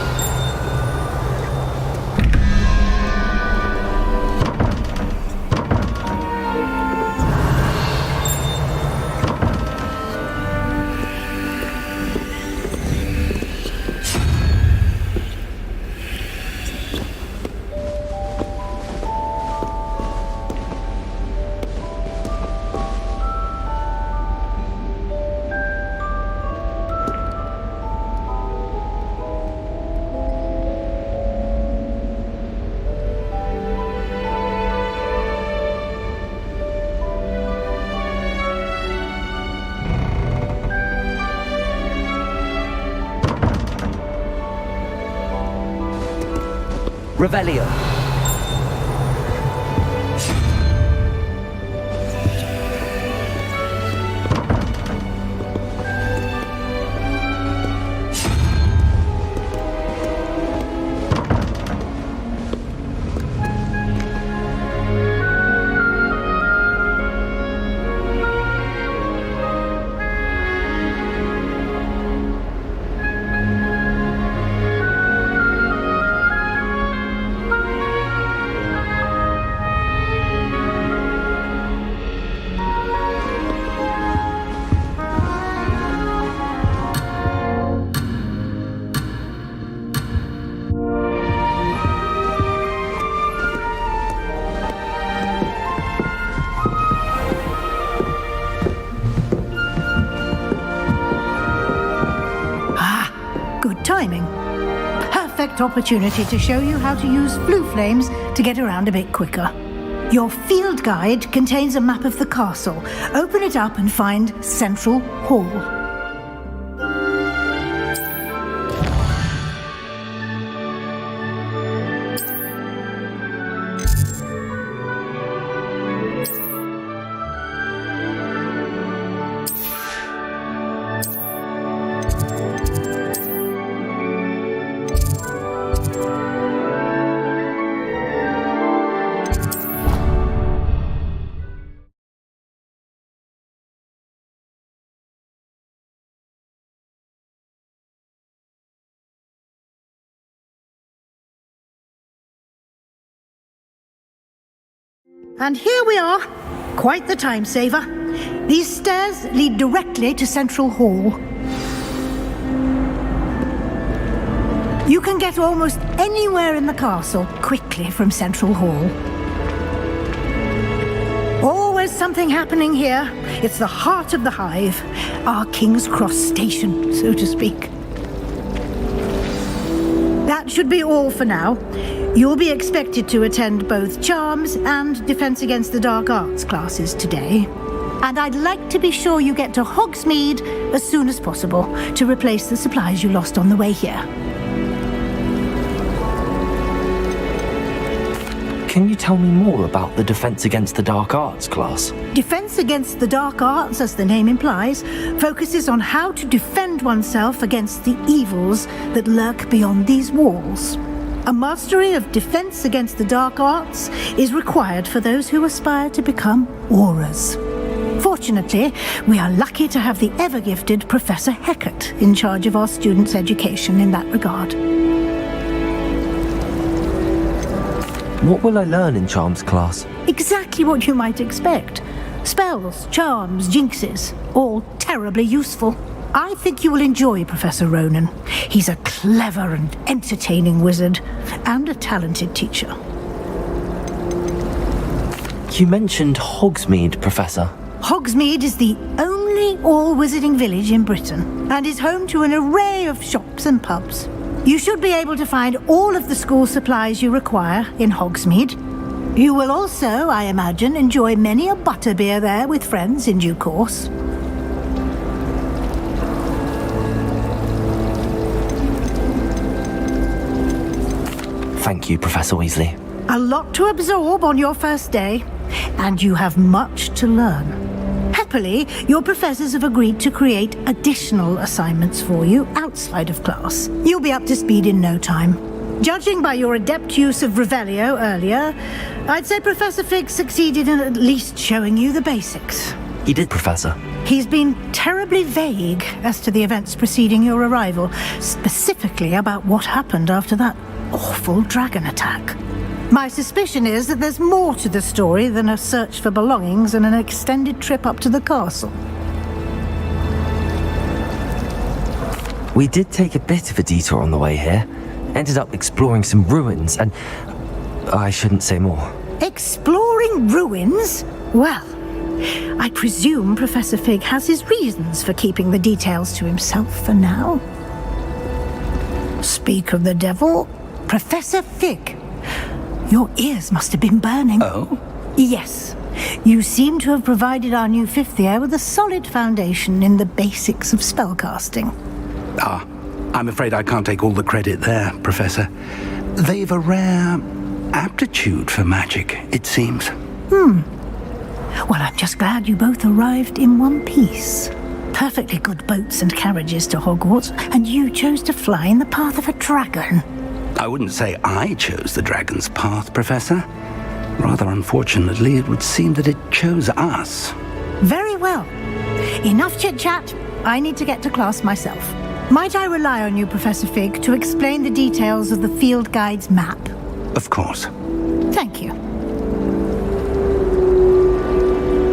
[SPEAKER 2] Revelio.
[SPEAKER 9] Timing. Perfect opportunity to show you how to use blue flames to get around a bit quicker. Your field guide contains a map of the castle. Open it up and find Central Hall. And here we are. Quite the time saver. These stairs lead directly to Central Hall. You can get almost anywhere in the castle quickly from Central Hall. Always something happening here. It's the heart of the hive, our King's Cross station, so to speak. That should be all for now. You'll be expected to attend both Charms and Defense Against the Dark Arts classes today. And I'd like to be sure you get to Hogsmeade as soon as possible to replace the supplies you lost on the way here.
[SPEAKER 2] Can you tell me more about the Defense Against the Dark Arts class?
[SPEAKER 9] Defense Against the Dark Arts, as the name implies, focuses on how to defend oneself against the evils that lurk beyond these walls. A mastery of Defense Against the Dark Arts is required for those who aspire to become Auras. Fortunately, we are lucky to have the ever-gifted Professor Heckert in charge of our students' education in that regard.
[SPEAKER 2] What will I learn in Charms class?
[SPEAKER 9] Exactly what you might expect. Spells, charms, jinxes, all terribly useful. I think you will enjoy Professor Ronan. He's a clever and entertaining wizard, and a talented teacher.
[SPEAKER 2] You mentioned Hogsmeade, Professor.
[SPEAKER 9] Hogsmeade is the only all-wizarding village in Britain, and is home to an array of shops and pubs. You should be able to find all of the school supplies you require in Hogsmeade. You will also, I imagine, enjoy many a butterbeer there with friends in due course.
[SPEAKER 2] Thank you, Professor Weasley.
[SPEAKER 9] A lot to absorb on your first day, and you have much to learn. Happily, your professors have agreed to create additional assignments for you outside of class. You'll be up to speed in no time. Judging by your adept use of Revelio earlier, I'd say Professor Fig succeeded in at least showing you the basics.
[SPEAKER 2] He did, Professor.
[SPEAKER 9] He's been terribly vague as to the events preceding your arrival, specifically about what happened after that awful dragon attack. My suspicion is that there's more to the story than a search for belongings and an extended trip up to the castle.
[SPEAKER 2] We did take a bit of a detour on the way here. Ended up exploring some ruins and... I shouldn't say more.
[SPEAKER 9] Exploring ruins? Well, I presume Professor Fig has his reasons for keeping the details to himself for now. Speak of the devil, Professor Fig. Your ears must have been burning.
[SPEAKER 3] Oh?
[SPEAKER 9] Yes. You seem to have provided our new fifth year with a solid foundation in the basics of spellcasting.
[SPEAKER 3] Ah, I'm afraid I can't take all the credit there, Professor. They've a rare aptitude for magic, it seems.
[SPEAKER 9] Well, I'm just glad you both arrived in one piece. Perfectly good boats and carriages to Hogwarts, and you chose to fly in the path of a dragon.
[SPEAKER 3] I wouldn't say I chose the dragon's path, Professor. Rather unfortunately, it would seem that it chose us.
[SPEAKER 9] Very well. Enough chit-chat. I need to get to class myself. Might I rely on you, Professor Fig, to explain the details of the field guide's map?
[SPEAKER 3] Of course.
[SPEAKER 9] Thank you.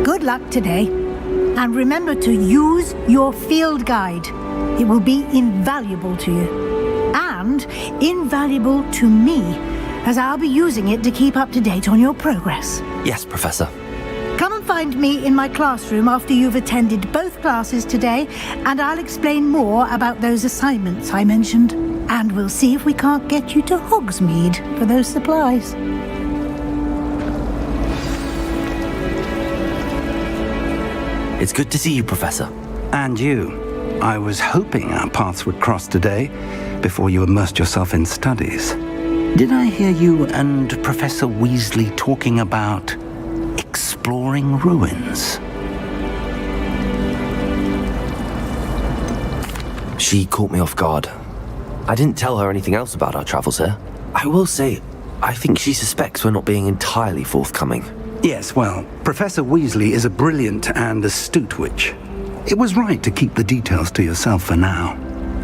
[SPEAKER 9] Good luck today. And remember to use your field guide. It will be invaluable to you. And invaluable to me, as I'll be using it to keep up to date on your progress.
[SPEAKER 2] Yes, Professor.
[SPEAKER 9] Come and find me in my classroom after you've attended both classes today, and I'll explain more about those assignments I mentioned. And we'll see if we can't get you to Hogsmeade for those supplies.
[SPEAKER 2] It's good to see you, Professor.
[SPEAKER 3] And you. I was hoping our paths would cross today, before you immersed yourself in studies. Did I hear you and Professor Weasley talking about exploring ruins?
[SPEAKER 2] She caught me off guard. I didn't tell her anything else about our travels here. I will say, I think she suspects we're not being entirely forthcoming.
[SPEAKER 3] Yes, well, Professor Weasley is a brilliant and astute witch. It was right to keep the details to yourself for now.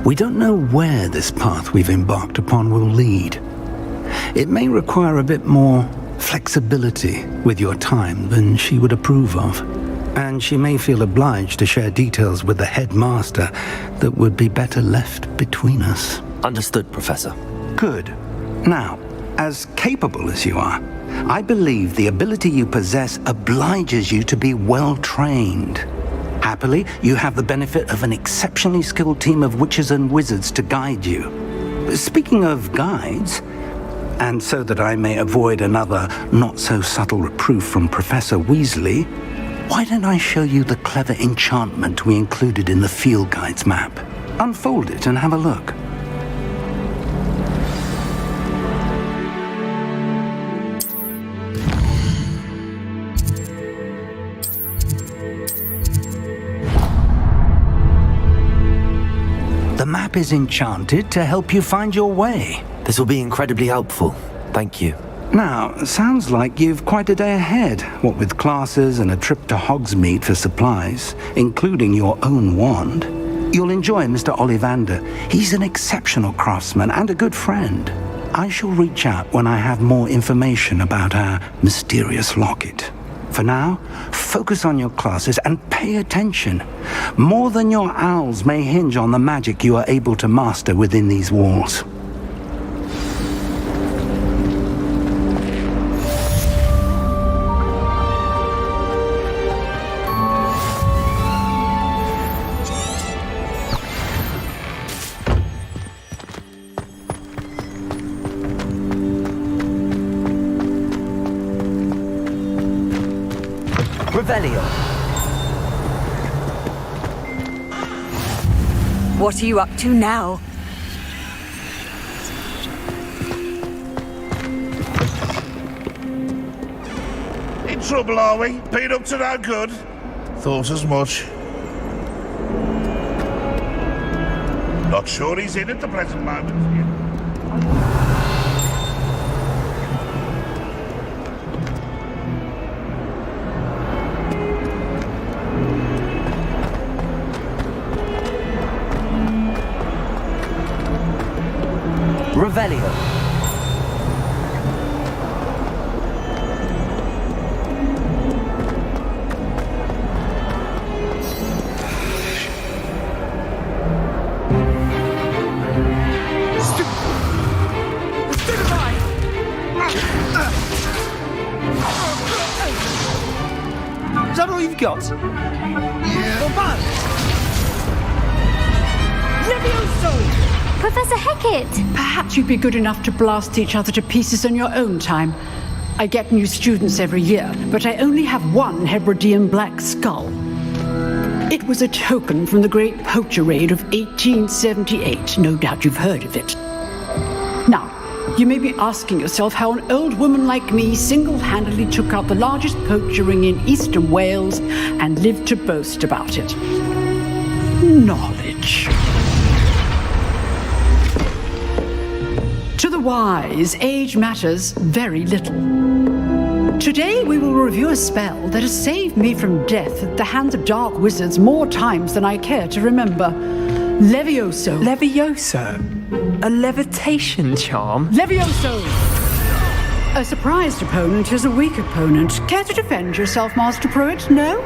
[SPEAKER 3] We don't know where this path we've embarked upon will lead. It may require a bit more
[SPEAKER 6] flexibility with your time than she would approve of. And she may feel obliged to share details with the headmaster that would be better left between us.
[SPEAKER 2] Understood, Professor.
[SPEAKER 1] Good. Now, as capable as you are, I believe the ability you possess obliges you to be well trained. Happily, you have the benefit of an exceptionally skilled team of witches and wizards to guide you. Speaking of guides, and so that I may avoid another not-so-subtle reproof from Professor Weasley, why don't I show you the clever enchantment we included in the field guide's map? Unfold it and have a look. The map is enchanted to help you find your way.
[SPEAKER 2] This will be incredibly helpful. Thank you.
[SPEAKER 1] Now, sounds like you've quite a day ahead, what with classes and a trip to Hogsmeade for supplies, including your own wand. You'll enjoy Mr. Ollivander. He's an exceptional craftsman and a good friend. I shall reach out when I have more information about our mysterious locket. For now, focus on your classes and pay attention. More than your owls may hinge on the magic you are able to master within these walls.
[SPEAKER 16] What are you up to now?
[SPEAKER 17] In trouble, are we? Been up to no good? Thought as much. Not sure he's in at the present moment.
[SPEAKER 2] Revelio.
[SPEAKER 14] Is that all you've got? Yeah.
[SPEAKER 13] Levioso! Professor Hecat!
[SPEAKER 18] Perhaps you'd be good enough to blast each other to pieces on your own time. I get new students every year, but I only have one Hebridean black skull. It was a token from the Great Poacher Raid of 1878. No doubt you've heard of it. Now, you may be asking yourself how an old woman like me single-handedly took out the largest poacher ring in eastern Wales and lived to boast about it. Knowledge. To the wise, age matters very little. Today we will review a spell that has saved me from death at the hands of dark wizards more times than I care to remember. Levioso.
[SPEAKER 14] Levioso? A levitation charm?
[SPEAKER 18] Levioso! A surprised opponent is a weak opponent. Care to defend yourself, Master Pruitt? No?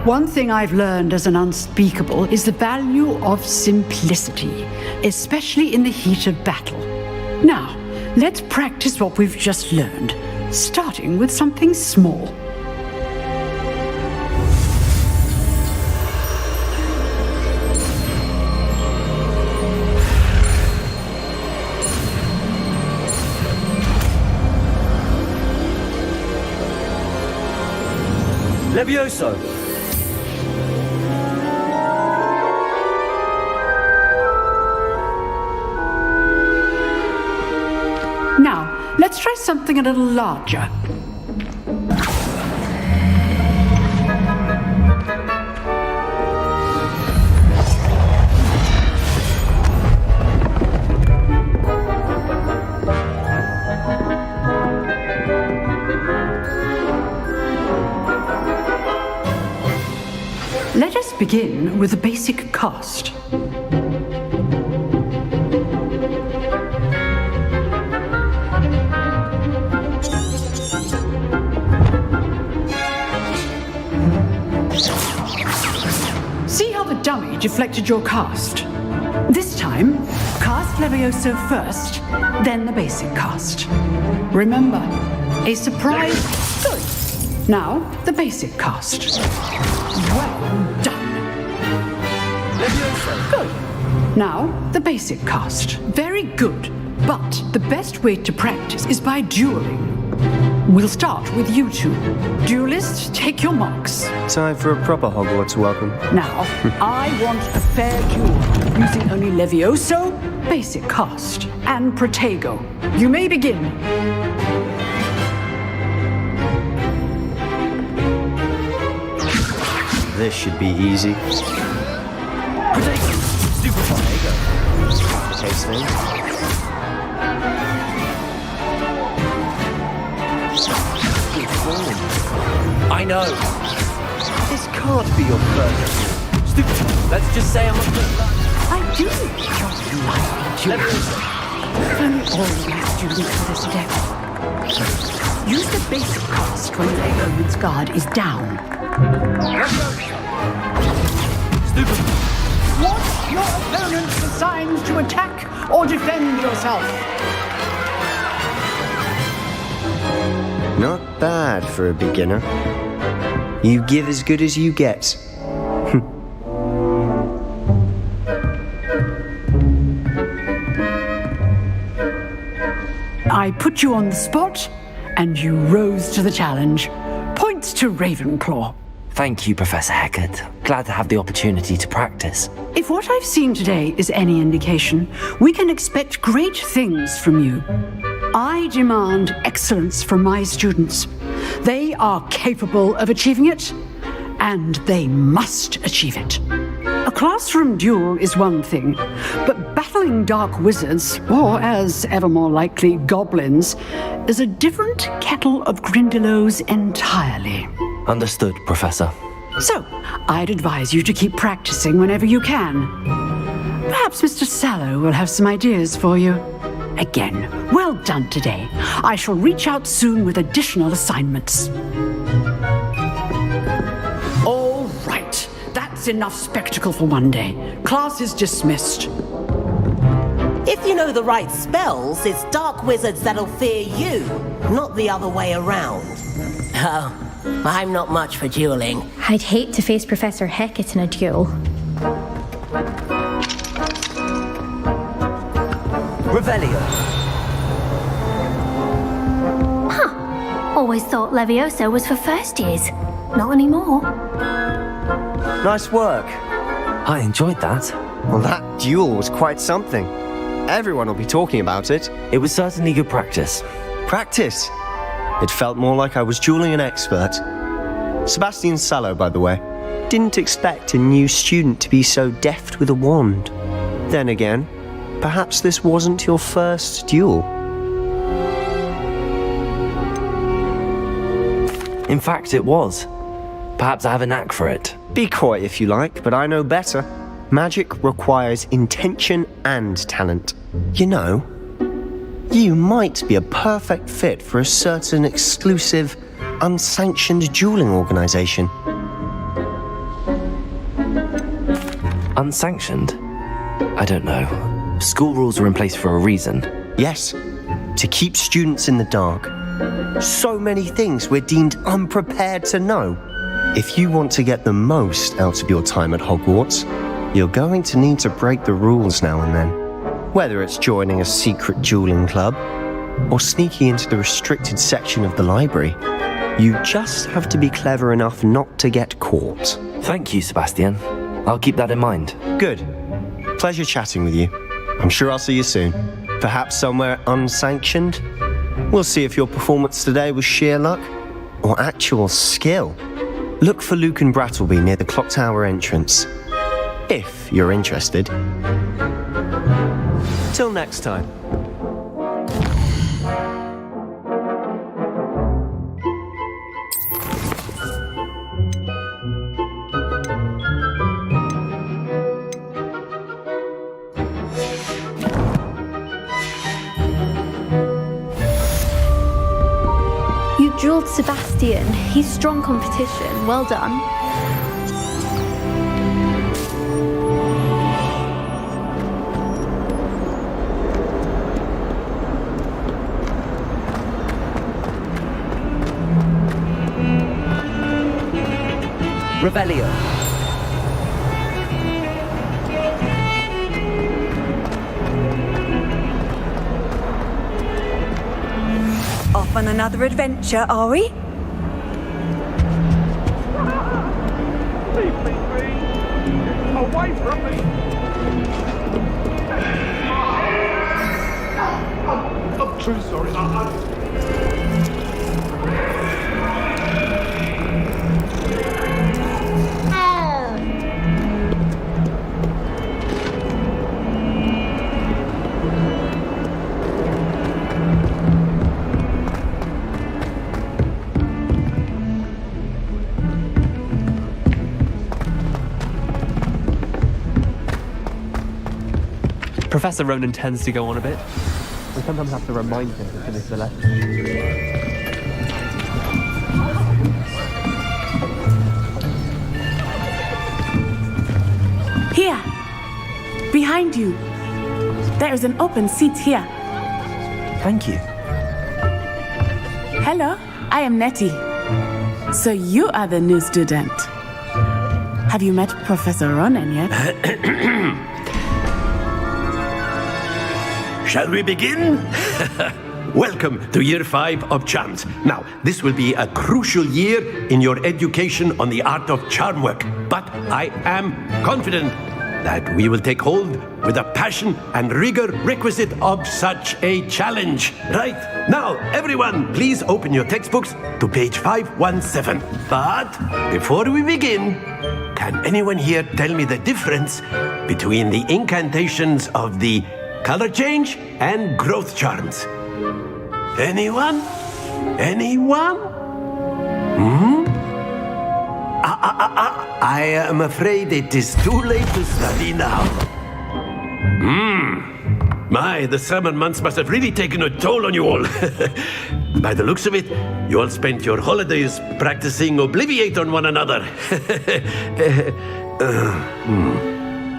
[SPEAKER 18] One thing I've learned as an unspeakable is the value of simplicity, especially in the heat of battle. Now, let's practice what we've just learned, starting with something small.
[SPEAKER 2] Levioso!
[SPEAKER 18] Now, let's try something a little larger. Let us begin with the basic cast. dummy deflected your cast. This time, cast Levioso first, then the basic cast. Remember, a surprise. Good. Now, the basic cast. Well done. Levioso. Good. Now, the basic cast. Very good. But the best way to practice is by dueling. We'll start with you two. Duelists, take your marks.
[SPEAKER 19] Time for a proper Hogwarts welcome.
[SPEAKER 18] Now, I want a fair duel, using only Levioso, basic cast, and Protego. You may begin.
[SPEAKER 19] This should be easy.
[SPEAKER 2] Protego! Super Protego!
[SPEAKER 19] Taste thing.
[SPEAKER 2] I know. This can't be your first. Stupid. Let's just say I'm a good luck.
[SPEAKER 18] I do enjoy If only all the math students for this deck. Use the basic cast when Legoman's guard is down.
[SPEAKER 2] Stupid.
[SPEAKER 18] Watch your opponent's assigns to attack or defend yourself.
[SPEAKER 19] Not bad for a beginner. You give as good as you get.
[SPEAKER 18] I put you on the spot, and you rose to the challenge. Points to Ravenclaw.
[SPEAKER 2] Thank you, Professor Hecat. Glad to have the opportunity to practice.
[SPEAKER 18] If what I've seen today is any indication, we can expect great things from you. I demand excellence from my students. They are capable of achieving it, and they must achieve it. A classroom duel is one thing, but battling dark wizards, or as ever more likely, goblins, is a different kettle of Grindylows entirely.
[SPEAKER 2] Understood, Professor.
[SPEAKER 18] So, I'd advise you to keep practicing whenever you can. Perhaps Mr. Sallow will have some ideas for you. Again, well done today. I shall reach out soon with additional assignments. All right, that's enough spectacle for one day. Class is dismissed.
[SPEAKER 12] If you know the right spells, it's dark wizards that'll fear you, not the other way around. Oh, I'm not much for dueling.
[SPEAKER 13] I'd hate to face Professor Hecat in a duel.
[SPEAKER 2] Revelio.
[SPEAKER 13] Always thought Levioso was for first years. Not anymore.
[SPEAKER 19] Nice work.
[SPEAKER 2] I enjoyed that.
[SPEAKER 19] Well, that duel was quite something. Everyone will be talking about it.
[SPEAKER 2] It was certainly good practice.
[SPEAKER 19] Practice? It felt more like I was dueling an expert. Sebastian Sallow, by the way. Didn't expect a new student to be so deft with a wand. Then again, perhaps this wasn't your first duel.
[SPEAKER 2] In fact, it was. Perhaps I have a knack for it.
[SPEAKER 19] Be coy if you like, but I know better. Magic requires intention and talent. You know, you might be a perfect fit for a certain exclusive, unsanctioned dueling organization.
[SPEAKER 2] Unsanctioned? I don't know. School rules are in place for a reason.
[SPEAKER 19] Yes, to keep students in the dark. So many things we're deemed unprepared to know. If you want to get the most out of your time at Hogwarts, you're going to need to break the rules now and then. Whether it's joining a secret dueling club or sneaking into the restricted section of the library, you just have to be clever enough not to get caught.
[SPEAKER 2] Thank you, Sebastian. I'll keep that in mind.
[SPEAKER 19] Good. Pleasure chatting with you. I'm sure I'll see you soon. Perhaps somewhere unsanctioned? We'll see if your performance today was sheer luck or actual skill. Look for Luke and Brattleby near the clock tower entrance, if you're interested. Till next time.
[SPEAKER 13] You dueled Sebastian. He's strong competition. Well done.
[SPEAKER 14] Revelio.
[SPEAKER 16] Off on another adventure, are we?
[SPEAKER 17] Leave me be! Away from me! I'm too sorry.
[SPEAKER 15] Professor Ronan tends to go on a bit. We sometimes have to remind him to finish the lesson.
[SPEAKER 20] Here! Behind you! There is an open seat here.
[SPEAKER 2] Thank you.
[SPEAKER 20] Hello, I am Nettie. So you are the new student. Have you met Professor Ronan yet?
[SPEAKER 7] Shall we begin? Welcome to Year 5 of Charms. Now, this will be a crucial year in your education on the art of charm work. But I am confident that we will take hold with the passion and rigor requisite of such a challenge. Right, now, everyone, please open your textbooks to page 517. But before we begin, can anyone here tell me the difference between the incantations of the color change and growth charms? Anyone? Anyone? I am afraid it is too late to study now. My, the summer months must have really taken a toll on you all. By the looks of it, you all spent your holidays practicing Obliviate on one another.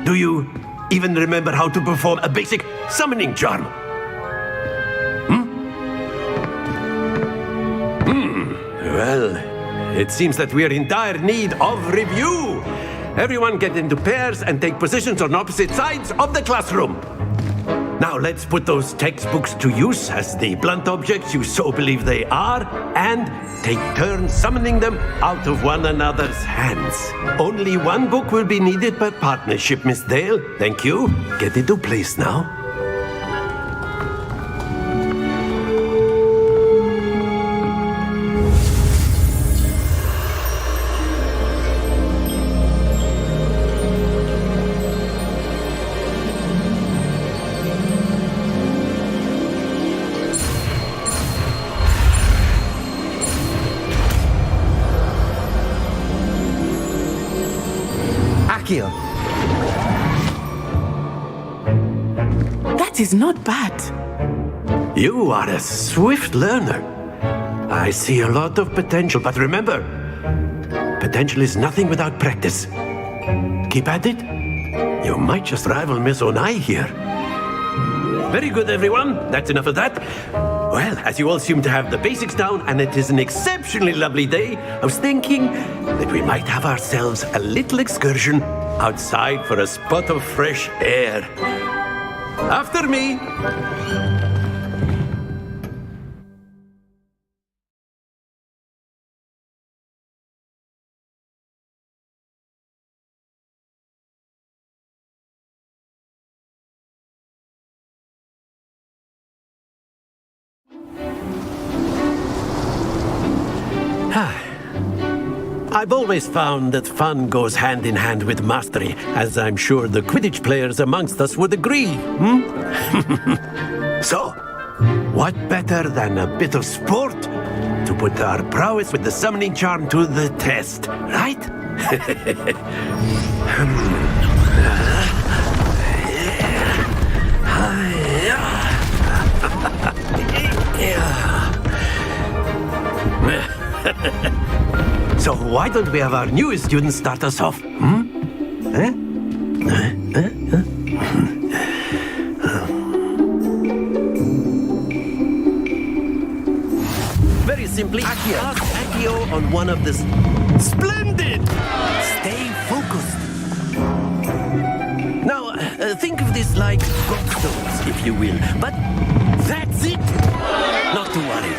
[SPEAKER 7] Do you even remember how to perform a basic summoning charm? Well, it seems that we are in dire need of review. Everyone get into pairs and take positions on opposite sides of the classroom. Now let's put those textbooks to use as the blunt objects you so believe they are, and take turns summoning them out of one another's hands. Only one book will be needed per partnership, Miss Dale. Thank you. Get into place now.
[SPEAKER 20] That is not bad.
[SPEAKER 7] You are a swift learner. I see a lot of potential, but remember, potential is nothing without practice. Keep at it. You might just rival Miss Onai here. Very good, everyone. That's enough of that. Well, as you all seem to have the basics down, and it is an exceptionally lovely day, I was thinking that we might have ourselves a little excursion outside for a spot of fresh air. After me. I've always found that fun goes hand in hand with mastery, as I'm sure the Quidditch players amongst us would agree. So, what better than a bit of sport to put our prowess with the summoning charm to the test, right? So why don't we have our newest student start us off? Very simply, ask Accio on one of the... Splendid!
[SPEAKER 14] Stay focused.
[SPEAKER 7] Now, think of this like gobstones, if you will. But that's it! Not to worry.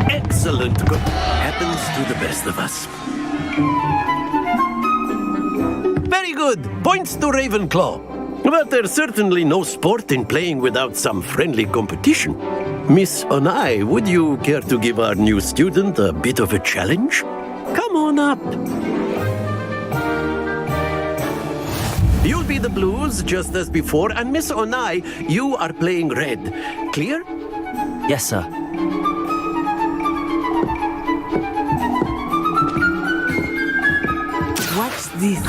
[SPEAKER 7] Excellent. Happens to the best of us. Very good. Points to Ravenclaw. But there's certainly no sport in playing without some friendly competition. Miss Onai, would you care to give our new student a bit of a challenge? Come on up. You'll be the blues, just as before, and Miss Onai, you are playing red. Clear?
[SPEAKER 2] Yes, sir.
[SPEAKER 20] Watch this.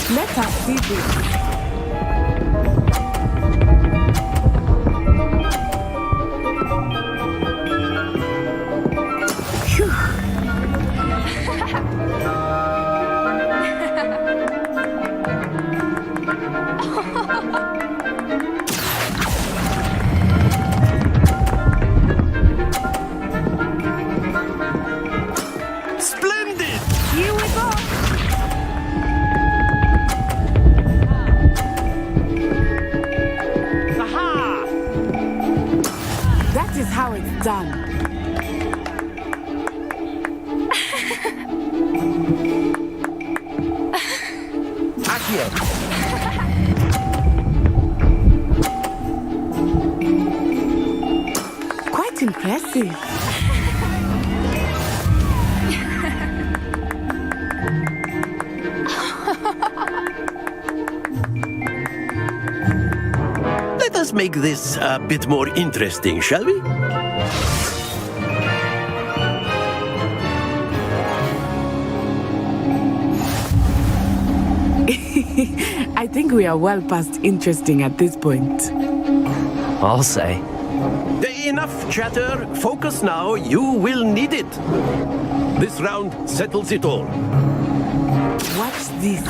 [SPEAKER 20] Let us see this.
[SPEAKER 7] Splendid!
[SPEAKER 13] Here we go.
[SPEAKER 20] That is how it's done. Quite impressive.
[SPEAKER 7] Let us make this a bit more interesting, shall we?
[SPEAKER 20] I think we are well past interesting at this point.
[SPEAKER 2] I'll say.
[SPEAKER 7] Enough chatter. Focus now. You will need it. This round settles it all.
[SPEAKER 20] Watch this.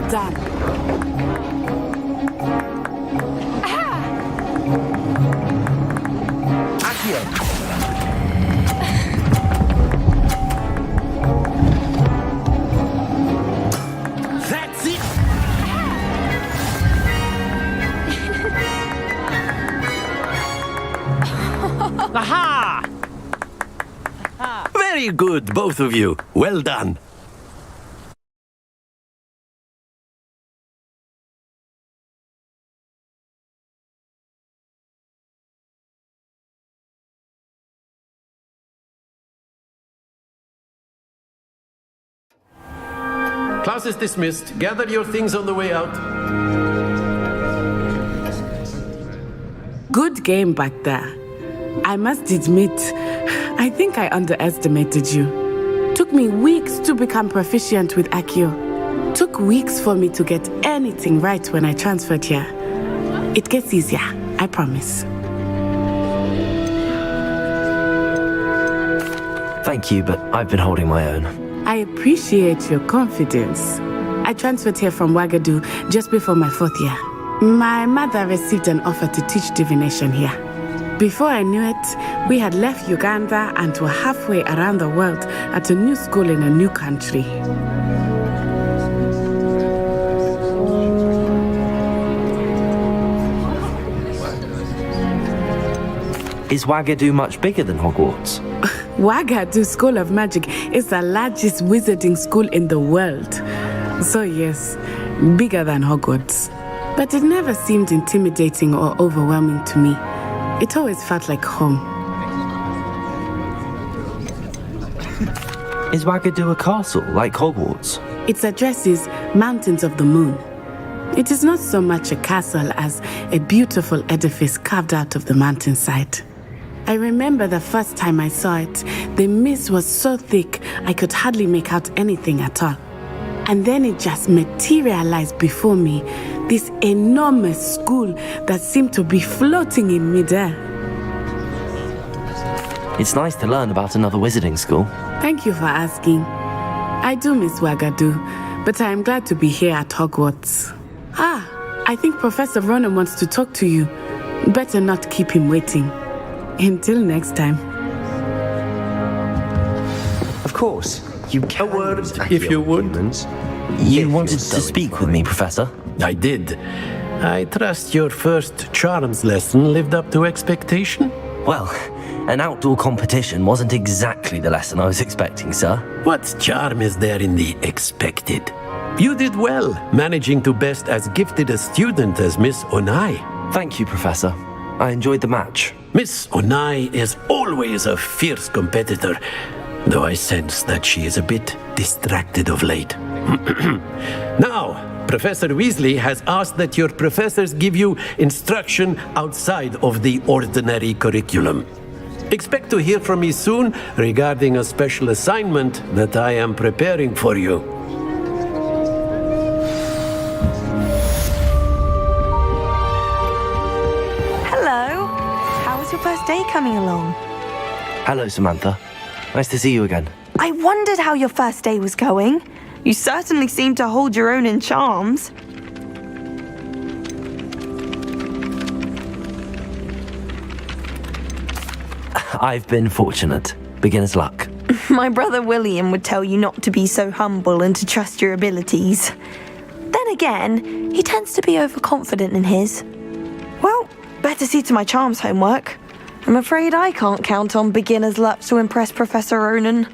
[SPEAKER 20] Done.
[SPEAKER 7] That's it! Aha! Very good, both of you. Well done. Class is dismissed. Gather your things on the way out.
[SPEAKER 20] Good game back there. I must admit, I think I underestimated you. Took me weeks to become proficient with Accio. Took weeks for me to get anything right when I transferred here. It gets easier, I promise.
[SPEAKER 2] Thank you, but I've been holding my own.
[SPEAKER 20] I appreciate your confidence. I transferred here from Wagadu just before my 4th year. My mother received an offer to teach divination here. Before I knew it, we had left Uganda and were halfway around the world at a new school in a new country.
[SPEAKER 2] Is Wagadu much bigger than Hogwarts?
[SPEAKER 20] Wagadu School of Magic is the largest wizarding school in the world. So yes, bigger than Hogwarts. But it never seemed intimidating or overwhelming to me. It always felt like home.
[SPEAKER 2] Is Wagadu a castle, like Hogwarts?
[SPEAKER 20] Its address is Mountains of the Moon. It is not so much a castle as a beautiful edifice carved out of the mountainside. I remember the first time I saw it, the mist was so thick I could hardly make out anything at all. And then it just materialized before me, this enormous school that seemed to be floating in midair.
[SPEAKER 2] It's nice to learn about another wizarding school.
[SPEAKER 20] Thank you for asking. I do miss Wagadu, but I am glad to be here at Hogwarts. I think Professor Ronan wants to talk to you. Better not keep him waiting. Until next time.
[SPEAKER 19] Of course. You can.
[SPEAKER 7] A word, if you would.
[SPEAKER 2] You wanted to speak with me, Professor?
[SPEAKER 7] I did. I trust your first charms lesson lived up to expectation?
[SPEAKER 2] Well, an outdoor competition wasn't exactly the lesson I was expecting, sir.
[SPEAKER 7] What charm is there in the expected? You did well, managing to best as gifted a student as Miss Onai.
[SPEAKER 2] Thank you, Professor. I enjoyed the match.
[SPEAKER 7] Miss Onai is always a fierce competitor, though I sense that she is a bit distracted of late. Now, Professor Weasley has asked that your professors give you instruction outside of the ordinary curriculum. Expect to hear from me soon regarding a special assignment that I am preparing for you.
[SPEAKER 11] Hello. How was your first day coming along?
[SPEAKER 2] Hello, Samantha. Nice to see you again.
[SPEAKER 11] I wondered how your first day was going. You certainly seem to hold your own in charms.
[SPEAKER 2] I've been fortunate. Beginner's luck.
[SPEAKER 11] My brother William would tell you not to be so humble and to trust your abilities. Then again, he tends to be overconfident in his. Well, better see to my charms homework. I'm afraid I can't count on beginner's luck to impress Professor Ronan.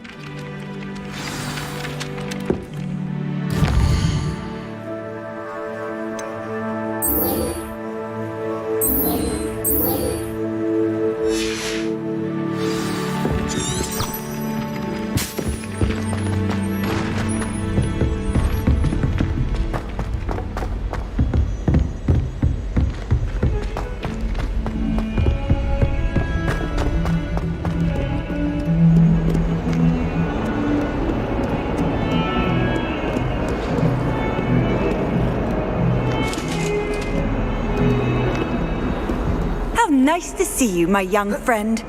[SPEAKER 16] Nice to see you, my young friend.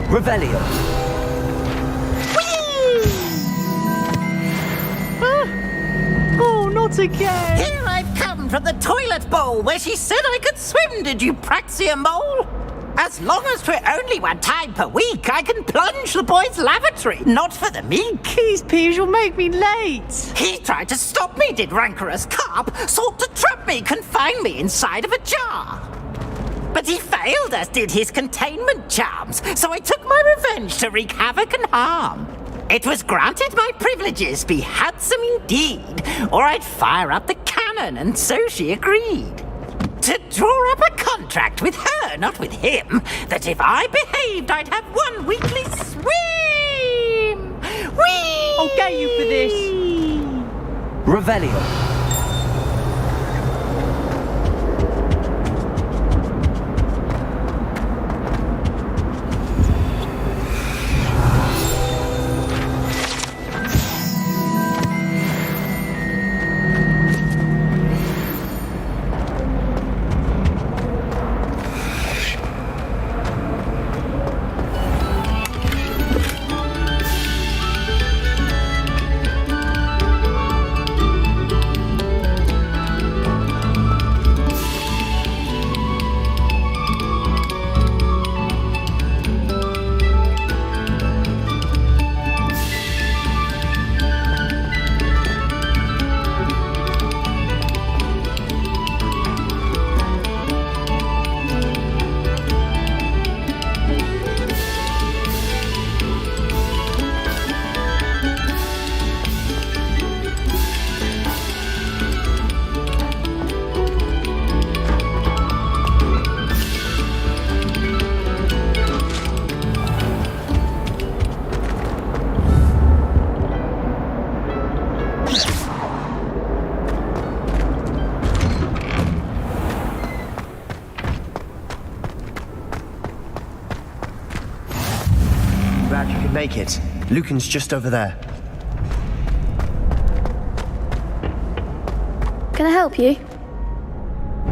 [SPEAKER 2] Revelio.
[SPEAKER 21] Oh, not again!
[SPEAKER 22] Here I've come from the toilet bowl where she said I could swim, did you praxia mole? As long as we're only one time per week, I can plunge the boys' lavatory, not for the meek.
[SPEAKER 21] Keys, Peeves, you'll make me late.
[SPEAKER 22] He tried to stop me, did rancorous carp, sought to trap me, confine me inside of a jar. But he failed, as did his containment charms, so I took my revenge to wreak havoc and harm. It was granted my privileges be handsome indeed, or I'd fire up the cannon, and so she agreed. To draw up a contract with her, not with him, that if I behaved, I'd have 1 weekly swim! Whee!
[SPEAKER 15] I'll get you for this!
[SPEAKER 2] Revelio.
[SPEAKER 19] Glad you could make it. Lucan's just over there.
[SPEAKER 13] Can I help you?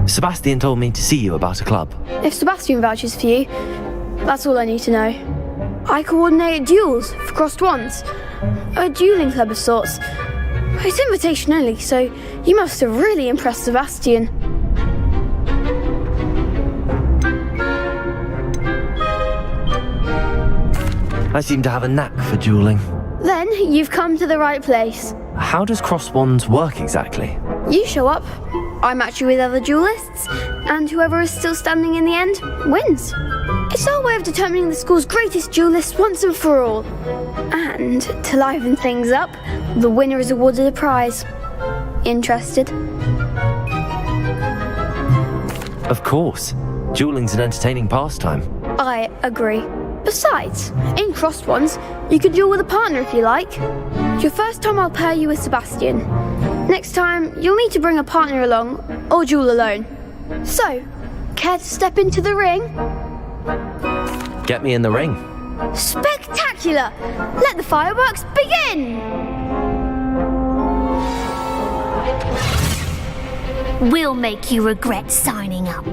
[SPEAKER 2] Sebastian told me to see you about a club.
[SPEAKER 13] If Sebastian vouches for you, that's all I need to know. I coordinate duels for crossed ones. A dueling club of sorts. It's invitation only, so you must have really impressed Sebastian.
[SPEAKER 2] I seem to have a knack for dueling.
[SPEAKER 13] Then you've come to the right place.
[SPEAKER 2] How does cross wands work exactly?
[SPEAKER 13] You show up, I match you with other duelists, and whoever is still standing in the end wins. It's our way of determining the school's greatest duelist once and for all. And to liven things up, the winner is awarded a prize. Interested?
[SPEAKER 2] Of course. Dueling's an entertaining pastime.
[SPEAKER 13] I agree. Besides, in crossed ones, you can duel with a partner if you like. Your first time I'll pair you with Sebastian. Next time, you'll need to bring a partner along, or duel alone. So, care to step into the ring?
[SPEAKER 2] Get me in the ring.
[SPEAKER 13] Spectacular! Let the fireworks begin!
[SPEAKER 4] We'll make you regret signing up.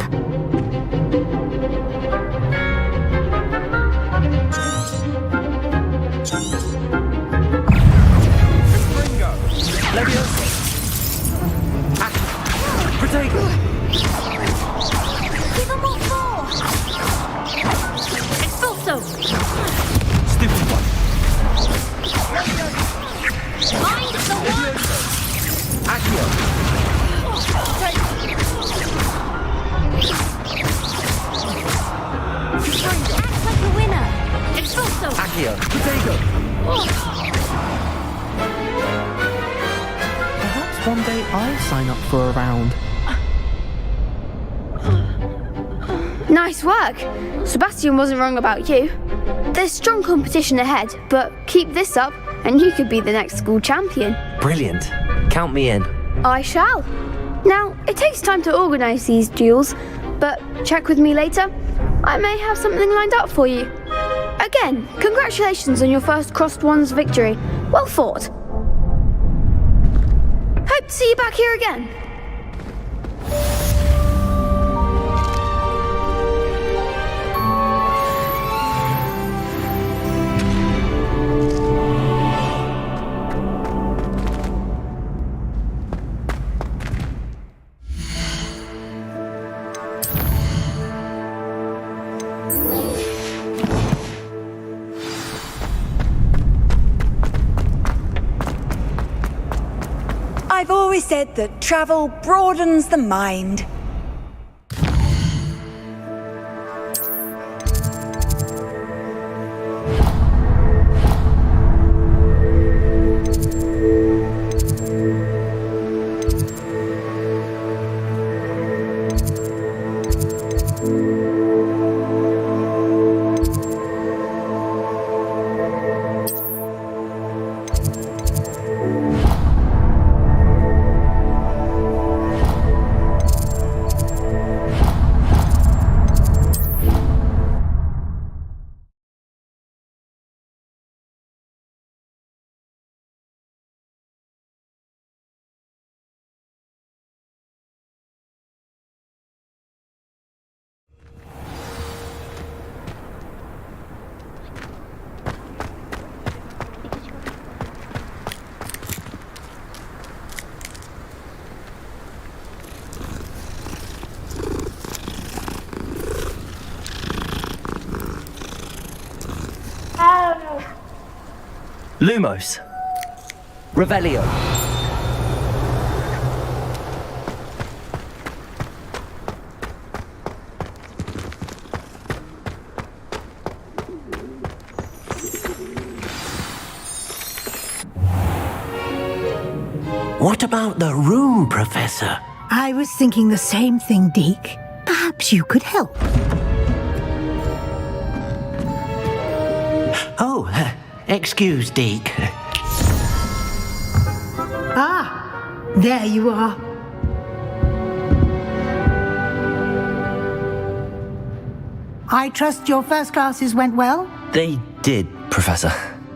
[SPEAKER 2] Protego!
[SPEAKER 4] Give them all 4! Expulso!
[SPEAKER 2] Stupid one!
[SPEAKER 4] Mind the one!
[SPEAKER 2] Accio!
[SPEAKER 4] Act like a winner! Expulso!
[SPEAKER 2] Accio! Protego!
[SPEAKER 15] Perhaps one day I'll sign up for a round.
[SPEAKER 13] Nice work! Sebastian wasn't wrong about you. There's strong competition ahead, but keep this up and you could be the next school champion.
[SPEAKER 2] Brilliant. Count me in.
[SPEAKER 13] I shall. Now, it takes time to organise these duels, but check with me later. I may have something lined up for you. Again, congratulations on your first Crossed Ones victory. Well fought. Hope to see you back here again.
[SPEAKER 16] I've always said that travel broadens the mind.
[SPEAKER 2] Lumos. Revelio.
[SPEAKER 7] What about the room, Professor?
[SPEAKER 9] I was thinking the same thing, Deke. Perhaps you could help.
[SPEAKER 7] Oh, excuse, Deke.
[SPEAKER 9] Ah, there you are. I trust your first classes went well?
[SPEAKER 2] They did, Professor.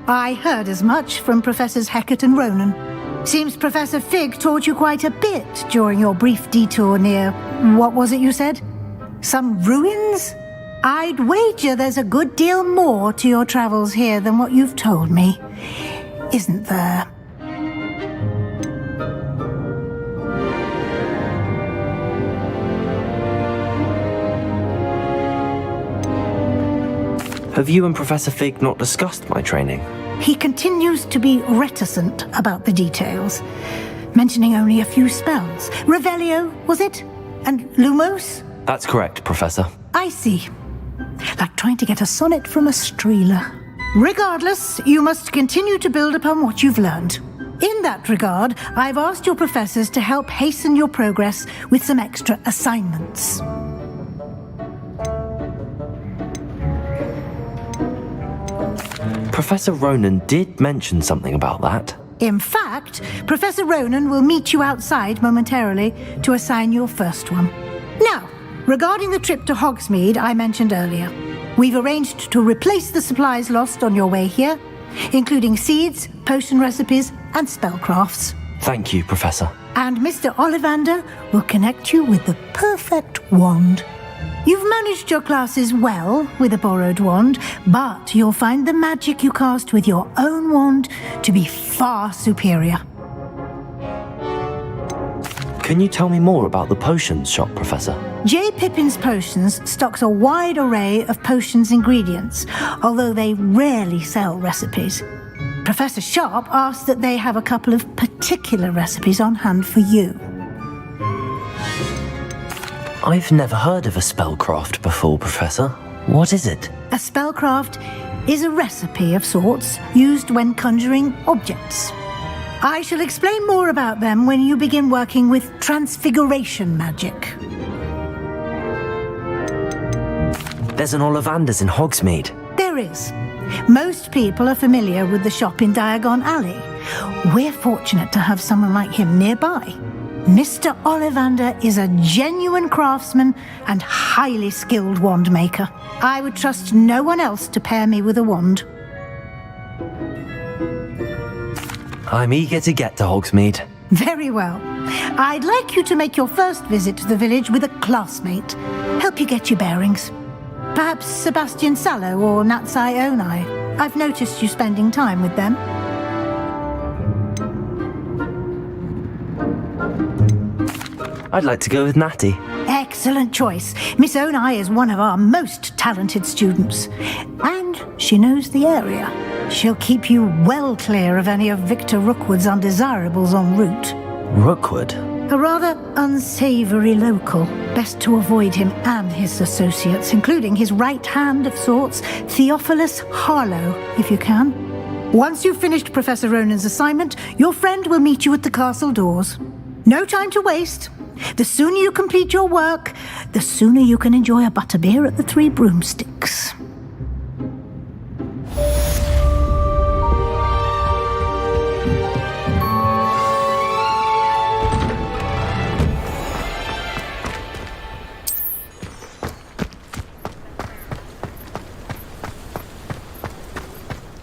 [SPEAKER 9] I heard as much from Professors Hecat and Ronan. Seems Professor Fig taught you quite a bit during your brief detour near... what was it you said? Some ruins? I'd wager there's a good deal more to your travels here than what you've told me. Isn't there?
[SPEAKER 2] Have you and Professor Fig not discussed my training?
[SPEAKER 9] He continues to be reticent about the details, mentioning only a few spells. Revelio, was it? And Lumos?
[SPEAKER 2] That's correct, Professor.
[SPEAKER 9] I see. Like trying to get a sonnet from a streeler. Regardless, you must continue to build upon what you've learned. In that regard, I've asked your professors to help hasten your progress with some extra assignments.
[SPEAKER 2] Professor Ronan did mention something about that.
[SPEAKER 9] In fact, Professor Ronan will meet you outside momentarily to assign your first one. Now, regarding the trip to Hogsmeade I mentioned earlier, we've arranged to replace the supplies lost on your way here, including seeds, potion recipes, and spellcrafts.
[SPEAKER 2] Thank you, Professor.
[SPEAKER 9] And Mr. Ollivander will connect you with the perfect wand. You've managed your classes well with a borrowed wand, but you'll find the magic you cast with your own wand to be far superior.
[SPEAKER 2] Can you tell me more about the potions shop, Professor?
[SPEAKER 9] J. Pippin's Potions stocks a wide array of potions ingredients, although they rarely sell recipes. Professor Sharp asked that they have a couple of particular recipes on hand for you.
[SPEAKER 2] I've never heard of a spellcraft before, Professor. What is it?
[SPEAKER 9] A spellcraft is a recipe of sorts used when conjuring objects. I shall explain more about them when you begin working with transfiguration magic.
[SPEAKER 2] There's an Ollivander's in Hogsmeade.
[SPEAKER 9] There is. Most people are familiar with the shop in Diagon Alley. We're fortunate to have someone like him nearby. Mr. Ollivander is a genuine craftsman and highly skilled wand maker. I would trust no one else to pair me with a wand.
[SPEAKER 2] I'm eager to get to Hogsmeade.
[SPEAKER 9] Very well. I'd like you to make your first visit to the village with a classmate. Help you get your bearings. Perhaps Sebastian Sallow or Natsai Onai. I've noticed you spending time with them.
[SPEAKER 2] I'd like to go with Natty.
[SPEAKER 9] Excellent choice. Miss Onai is one of our most talented students. And she knows the area. She'll keep you well clear of any of Victor Rookwood's undesirables en route.
[SPEAKER 2] Rookwood?
[SPEAKER 9] A rather unsavory local. Best to avoid him and his associates, including his right hand of sorts, Theophilus Harlow, if you can. Once you've finished Professor Ronan's assignment, your friend will meet you at the castle doors. No time to waste. The sooner you complete your work, the sooner you can enjoy a butterbeer at the Three Broomsticks.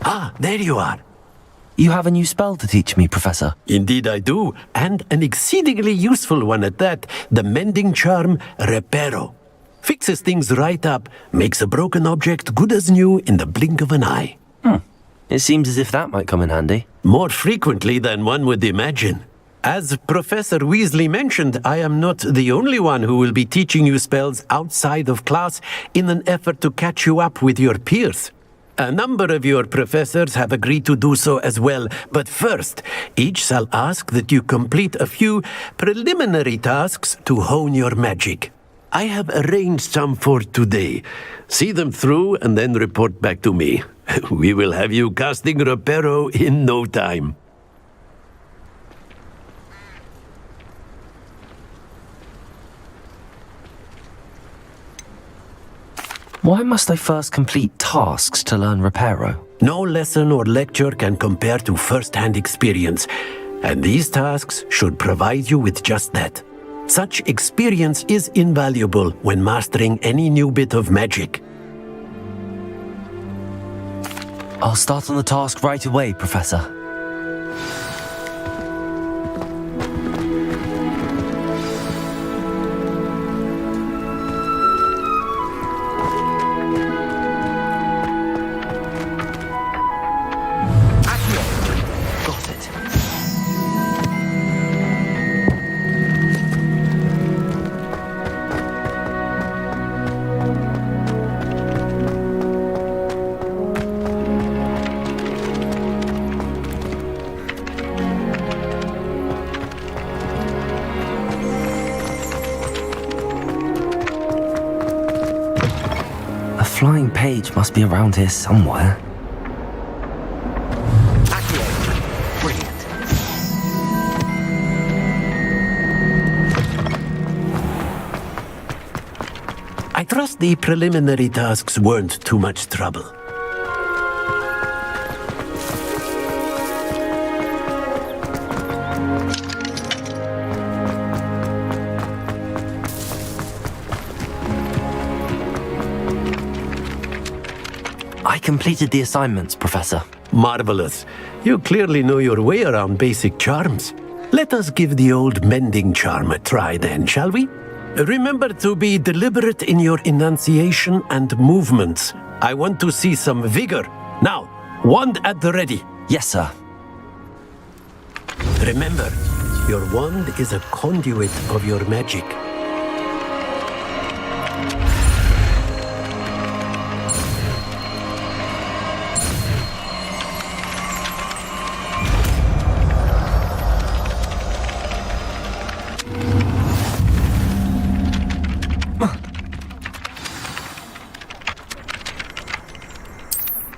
[SPEAKER 7] Ah, there you are.
[SPEAKER 2] You have a new spell to teach me, Professor.
[SPEAKER 7] Indeed I do, and an exceedingly useful one at that. The mending charm, Reparo. Fixes things right up, makes a broken object good as new in the blink of an eye.
[SPEAKER 2] It seems as if that might come in handy.
[SPEAKER 7] More frequently than one would imagine. As Professor Weasley mentioned, I am not the only one who will be teaching you spells outside of class in an effort to catch you up with your peers. A number of your professors have agreed to do so as well, but first, each shall ask that you complete a few preliminary tasks to hone your magic. I have arranged some for today. See them through and then report back to me. We will have you casting Reparo in no time.
[SPEAKER 2] Why must I first complete tasks to learn Reparo?
[SPEAKER 7] No lesson or lecture can compare to first-hand experience, and these tasks should provide you with just that. Such experience is invaluable when mastering any new bit of magic.
[SPEAKER 2] I'll start on the task right away, Professor. Flying page must be around here somewhere.
[SPEAKER 7] Brilliant. I trust the preliminary tasks weren't too much trouble.
[SPEAKER 2] I completed the assignments, Professor.
[SPEAKER 7] Marvelous. You clearly know your way around basic charms. Let us give the old mending charm a try then, shall we? Remember to be deliberate in your enunciation and movements. I want to see some vigor. Now, wand at the ready.
[SPEAKER 2] Yes, sir.
[SPEAKER 7] Remember, your wand is a conduit of your magic.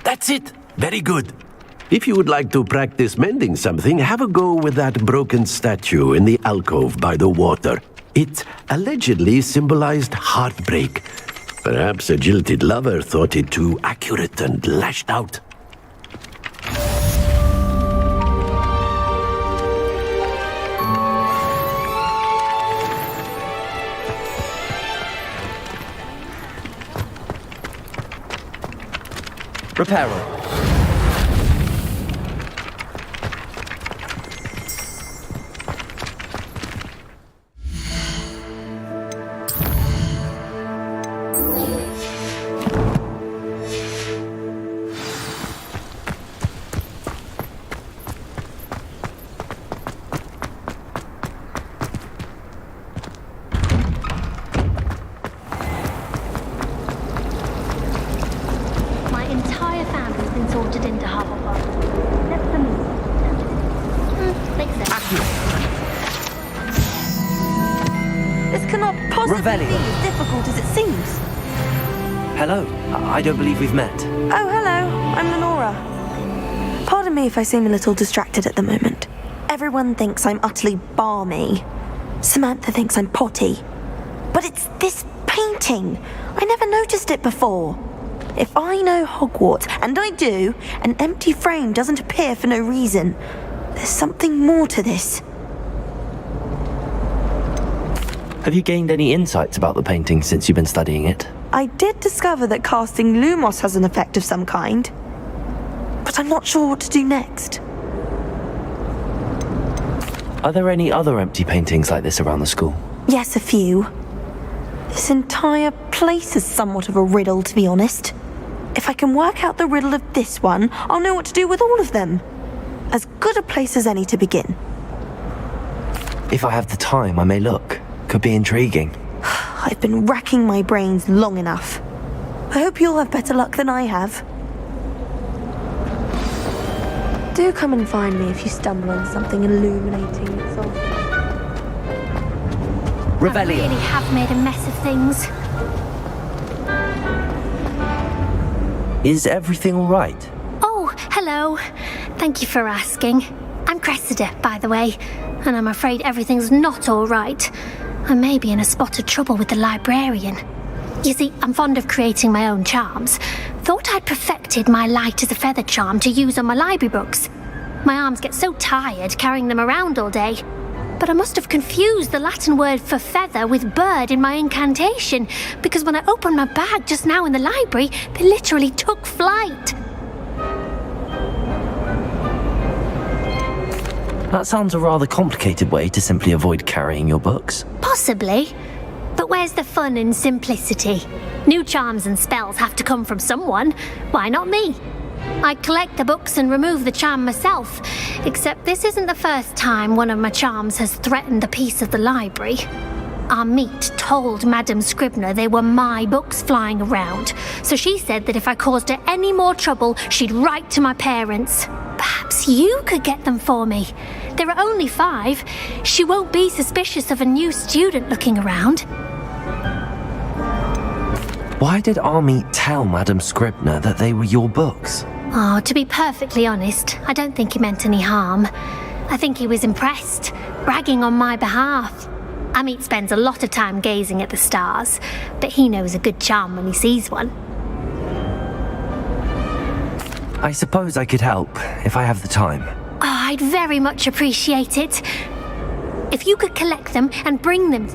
[SPEAKER 7] That's it. Very good. If you would like to practice mending something, have a go with that broken statue in the alcove by the water. It allegedly symbolized heartbreak. Perhaps a jilted lover thought it too accurate and lashed out.
[SPEAKER 2] Reparo. Hello. I don't believe we've met.
[SPEAKER 11] Oh, hello. I'm Lenora. Pardon me if I seem a little distracted at the moment. Everyone thinks I'm utterly balmy. Samantha thinks I'm potty. But it's this painting. I never noticed it before. If I know Hogwarts, and I do, an empty frame doesn't appear for no reason. There's something more to this.
[SPEAKER 2] Have you gained any insights about the painting since you've been studying it?
[SPEAKER 11] I did discover that casting Lumos has an effect of some kind, but I'm not sure what to do next.
[SPEAKER 2] Are there any other empty paintings like this around the school?
[SPEAKER 11] Yes, a few. This entire place is somewhat of a riddle, to be honest. If I can work out the riddle of this one, I'll know what to do with all of them. As good a place as any to begin.
[SPEAKER 2] If I have the time, I may look. Could be intriguing.
[SPEAKER 11] I've been racking my brains long enough. I hope you'll have better luck than I have. Do come and find me if you stumble on something illuminating itself.
[SPEAKER 4] I really have made a mess of things.
[SPEAKER 2] Is everything all right?
[SPEAKER 4] Oh, hello. Thank you for asking. I'm Cressida, by the way, and I'm afraid everything's not all right. I may be in a spot of trouble with the librarian. You see, I'm fond of creating my own charms. Thought I'd perfected my light as a feather charm to use on my library books. My arms get so tired carrying them around all day. But I must have confused the Latin word for feather with bird in my incantation, because when I opened my bag just now in the library, they literally took flight.
[SPEAKER 2] That sounds a rather complicated way to simply avoid carrying your books.
[SPEAKER 4] Possibly. But where's the fun in simplicity? New charms and spells have to come from someone. Why not me? I collect the books and remove the charm myself, except this isn't the first time one of my charms has threatened a piece of the library. Our meet told Madame Scribner they were my books flying around, so she said that if I caused her any more trouble, she'd write to my parents. Perhaps you could get them for me. There are only 5. She won't be suspicious of a new student looking around.
[SPEAKER 2] Why did Army tell Madame Scribner that they were your books?
[SPEAKER 4] Oh, to be perfectly honest, I don't think he meant any harm. I think he was impressed, bragging on my behalf. Amit spends a lot of time gazing at the stars, but he knows a good charm when he sees one.
[SPEAKER 2] I suppose I could help, if I have the time.
[SPEAKER 4] Oh, I'd very much appreciate it. If you could collect them and bring them...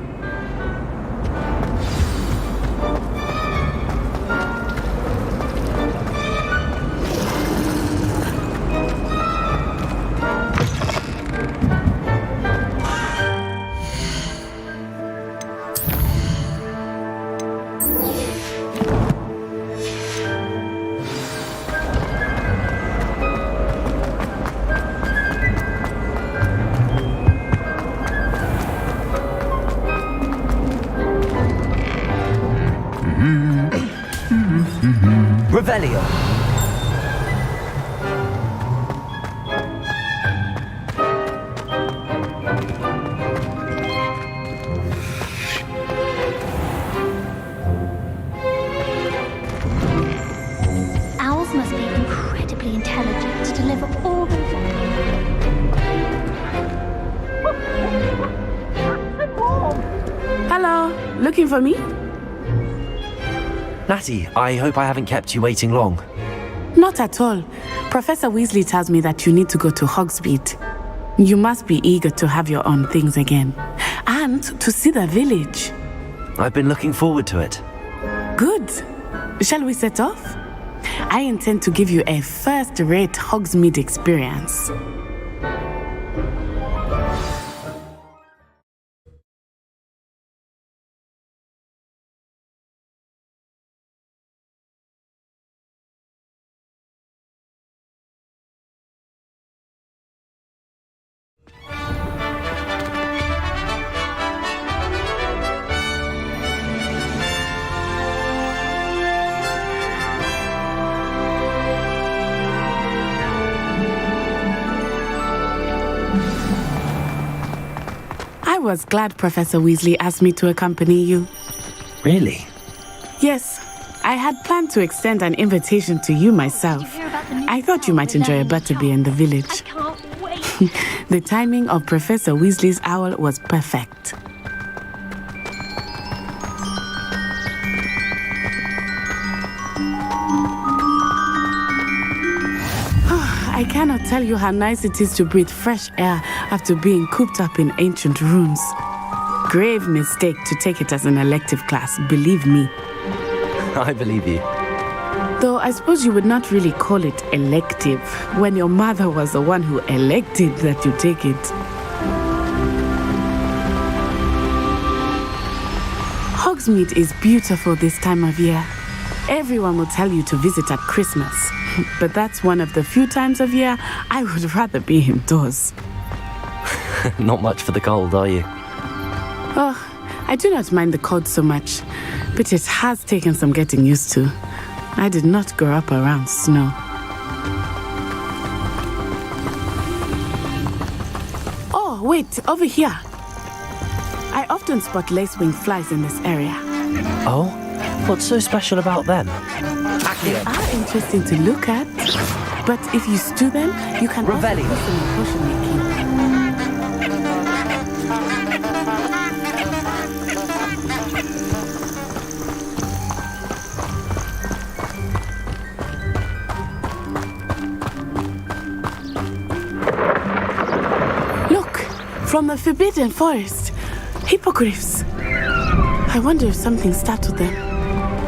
[SPEAKER 2] Revelio.
[SPEAKER 4] Owls must be incredibly intelligent to deliver all those...
[SPEAKER 20] Hello, looking for me?
[SPEAKER 2] Natty, I hope I haven't kept you waiting long.
[SPEAKER 20] Not at all. Professor Weasley tells me that you need to go to Hogsmeade. You must be eager to have your own things again. And to see the village.
[SPEAKER 2] I've been looking forward to it.
[SPEAKER 20] Good. Shall we set off? I intend to give you a first-rate Hogsmeade experience. I was glad Professor Weasley asked me to accompany you.
[SPEAKER 2] Really?
[SPEAKER 20] Yes, I had planned to extend an invitation to you myself. I thought you might enjoy a butterbeer in the village. The timing of Professor Weasley's owl was perfect. I cannot tell you how nice it is to breathe fresh air after being cooped up in ancient rooms. Grave mistake to take it as an elective class, believe me.
[SPEAKER 2] I believe you.
[SPEAKER 20] Though I suppose you would not really call it elective when your mother was the one who elected that you take it. Hogsmeade is beautiful this time of year. Everyone will tell you to visit at Christmas, but that's one of the few times of year I would rather be indoors.
[SPEAKER 2] Not much for the cold, are you?
[SPEAKER 20] Oh, I do not mind the cold so much, but it has taken some getting used to. I did not grow up around snow. wait, over here. I often spot lacewing flies in this area.
[SPEAKER 2] Oh? What's so special about them?
[SPEAKER 20] They are interesting to look at, but if you stew them, you can also use them in potion making. Look, from the Forbidden Forest, hippogriffs. I wonder if something startled them.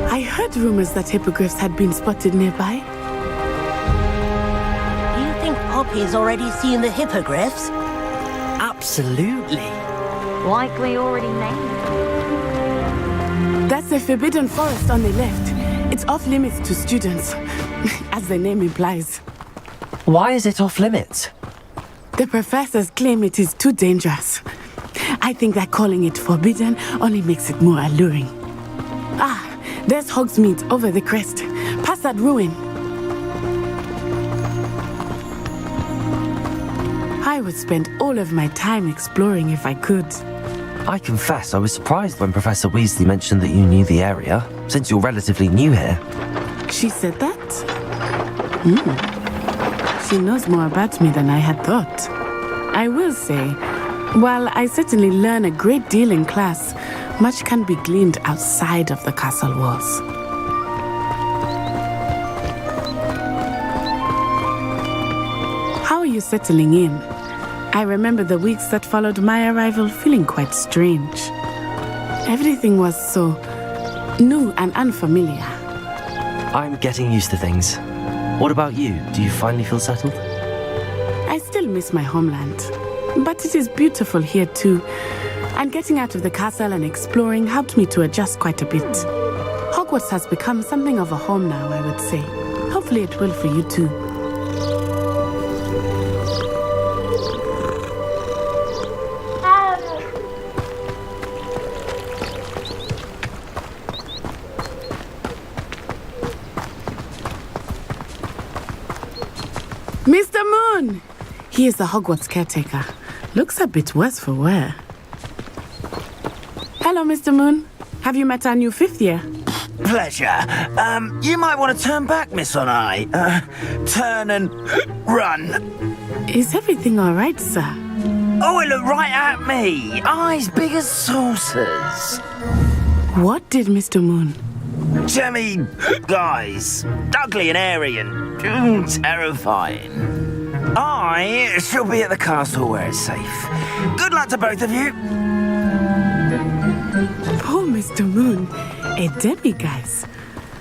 [SPEAKER 20] I heard rumors that hippogriffs had been spotted nearby.
[SPEAKER 5] You think Poppy's already seen the hippogriffs?
[SPEAKER 14] Absolutely.
[SPEAKER 10] Likely already named.
[SPEAKER 20] That's the Forbidden Forest on the left. It's off limits to students, as the name implies.
[SPEAKER 2] Why is it off limits?
[SPEAKER 20] The professors claim it is too dangerous. I think that calling it forbidden only makes it more alluring. Ah, there's Hogsmeade over the crest, past that ruin. I would spend all of my time exploring if I could.
[SPEAKER 2] I confess I was surprised when Professor Weasley mentioned that you knew the area, since you're relatively new here.
[SPEAKER 20] She said that? She knows more about me than I had thought. I will say, while I certainly learn a great deal in class, much can be gleaned outside of the castle walls. How are you settling in? I remember the weeks that followed my arrival feeling quite strange. Everything was so new and unfamiliar.
[SPEAKER 2] I'm getting used to things. What about you? Do you finally feel settled?
[SPEAKER 20] I still miss my homeland, but it is beautiful here too. And getting out of the castle and exploring helped me to adjust quite a bit. Hogwarts has become something of a home now, I would say. Hopefully it will for you too. Mr. Moon! He is the Hogwarts caretaker. Looks a bit worse for wear. Hello, Mr. Moon. Have you met our new fifth year?
[SPEAKER 14] Pleasure. You might want to turn back, Miss Onai. Turn and run.
[SPEAKER 20] Is everything all right, sir?
[SPEAKER 14] Oh, it looked right at me. Eyes big as saucers.
[SPEAKER 20] What did Mr. Moon?
[SPEAKER 14] Jemmy, guys. Ugly and airy and terrifying. I shall be at the castle where it's safe. Good luck to both of you.
[SPEAKER 20] Poor Mr. Moon, a demiguise.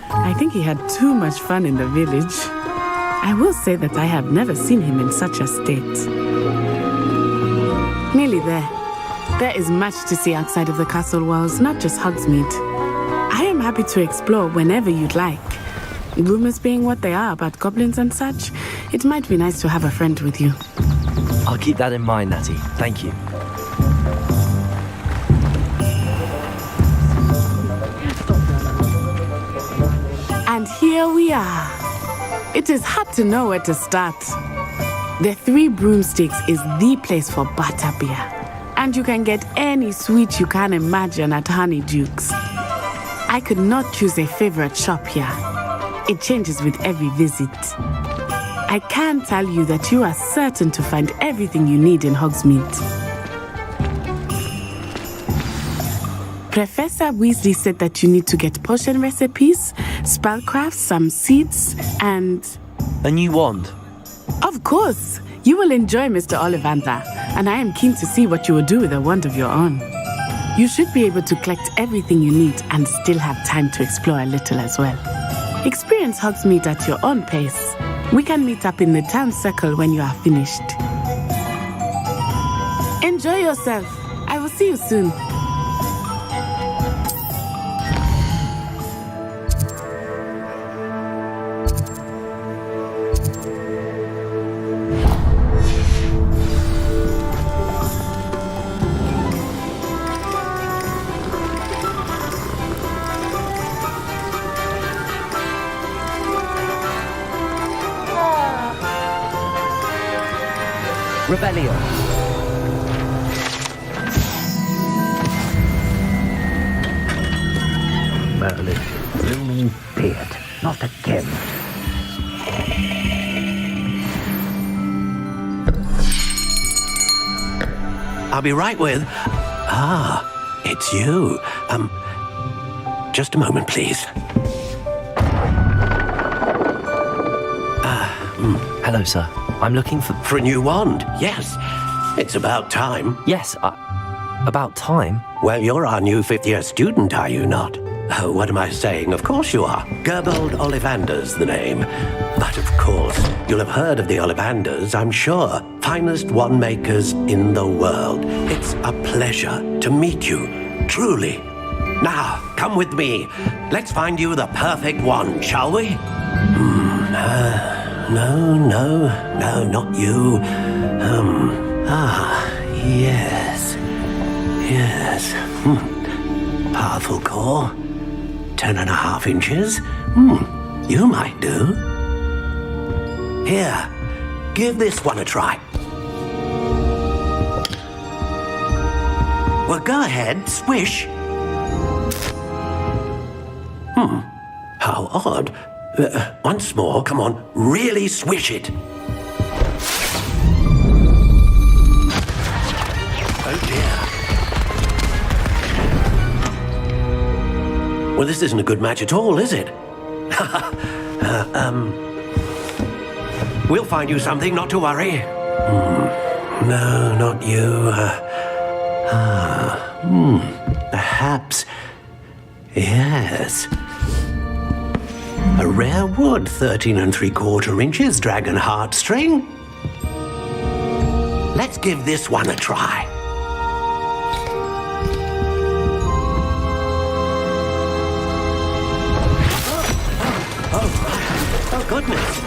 [SPEAKER 20] I think he had too much fun in the village. I will say that I have never seen him in such a state. Nearly there. There is much to see outside of the castle walls, not just Hogsmeade. I am happy to explore whenever you'd like. Rumors being what they are about goblins and such, it might be nice to have a friend with you.
[SPEAKER 2] I'll keep that in mind, Natty. Thank you.
[SPEAKER 20] And here we are. It is hard to know where to start. The Three Broomsticks is the place for butterbeer. And you can get any sweet you can imagine at Honeydukes. I could not choose a favorite shop here. It changes with every visit. I can tell you that you are certain to find everything you need in Hogsmeade. Professor Weasley said that you need to get potion recipes, spellcraft, some seeds, and...
[SPEAKER 2] A new wand?
[SPEAKER 20] Of course! You will enjoy Mr. Ollivander, and I am keen to see what you will do with a wand of your own. You should be able to collect everything you need and still have time to explore a little as well. Experience Hogsmeade at your own pace. We can meet up in the town circle when you are finished. Enjoy yourself. I will see you soon.
[SPEAKER 2] Rebellion.
[SPEAKER 7] privilege. Blooming beard. Not again. I'll be right with... Ah, it's you. Just a moment, please.
[SPEAKER 2] Hello, sir. I'm looking for...
[SPEAKER 7] For a new wand, yes. It's about time.
[SPEAKER 2] Yes, about time?
[SPEAKER 7] Well, you're our new fifth-year student, are you not? Oh, what am I saying? Of course you are. Gerbold Ollivander's the name. But of course, you'll have heard of the Ollivanders, I'm sure. Finest wand makers in the world. It's a pleasure to meet you, truly. Now, come with me. Let's find you the perfect wand, shall we? No, not you. Yes. Powerful core. 10.5 inches. You might do. Here, give this one a try. Well, go ahead, swish. How odd. Once more, come on, really swish it. Oh dear. Well, this isn't a good match at all, is it? We'll find you something, not to worry. No, not you. Perhaps. Yes. A rare wood, 13 3/4 inches, dragon heartstring. Let's give this one a try. Oh, goodness.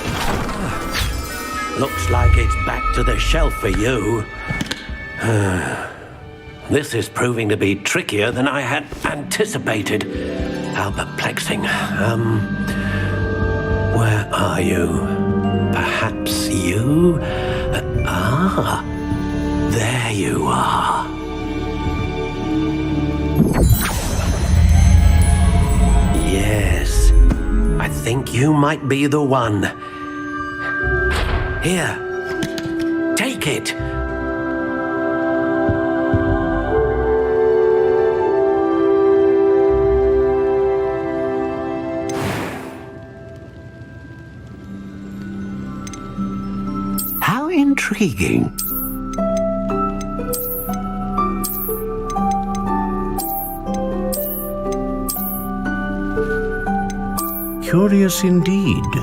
[SPEAKER 7] Looks like it's back to the shelf for you. This is proving to be trickier than I had anticipated. How perplexing. Where are you? Perhaps you? There you are. Yes, I think you might be the one. Here, take it. How intriguing.
[SPEAKER 6] Curious indeed.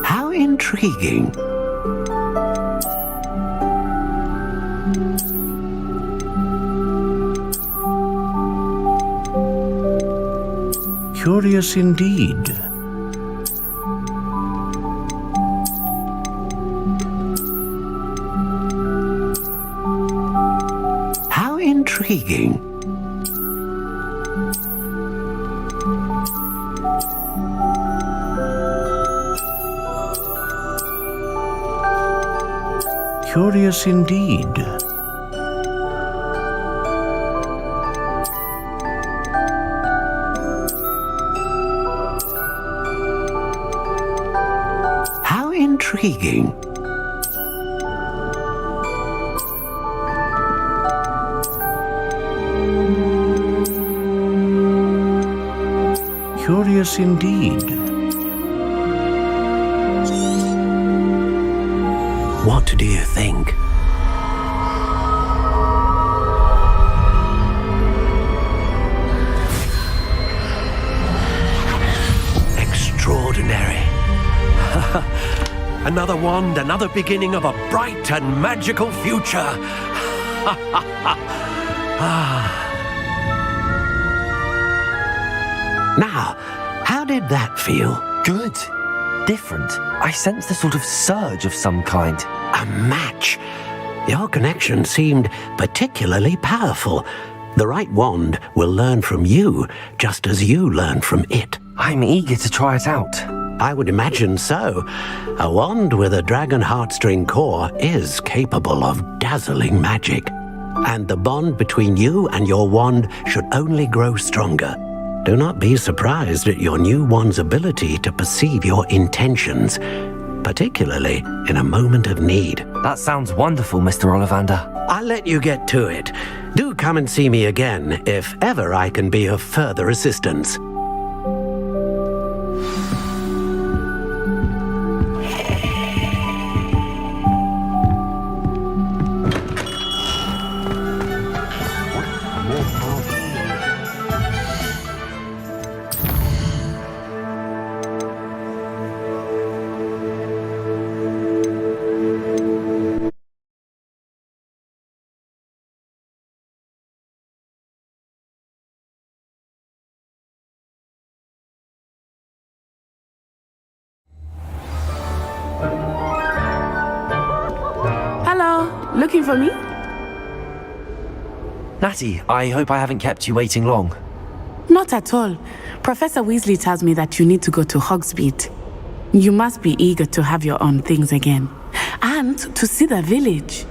[SPEAKER 7] How intriguing.
[SPEAKER 6] Curious indeed.
[SPEAKER 7] How intriguing.
[SPEAKER 6] Curious indeed.
[SPEAKER 7] How intriguing.
[SPEAKER 6] Curious indeed.
[SPEAKER 7] What do you think? Extraordinary. Another wand, another beginning of a bright and magical future. Now, how did that feel?
[SPEAKER 2] Good. Different. I sensed a sort of surge of some kind.
[SPEAKER 7] A match. Your connection seemed particularly powerful. The right wand will learn from you, just as you learn from it.
[SPEAKER 2] I'm eager to try it out.
[SPEAKER 7] I would imagine so. A wand with a dragon heartstring core is capable of dazzling magic. And the bond between you and your wand should only grow stronger. Do not be surprised at your new wand's ability to perceive your intentions, particularly in a moment of need.
[SPEAKER 2] That sounds wonderful, Mr. Ollivander.
[SPEAKER 7] I'll let you get to it. Do come and see me again if ever I can be of further assistance.
[SPEAKER 20] Looking for me?
[SPEAKER 2] Natty, I hope I haven't kept you waiting long.
[SPEAKER 20] Not at all. Professor Weasley tells me that you need to go to Hogsmeade. You must be eager to have your own things again. And to see the village.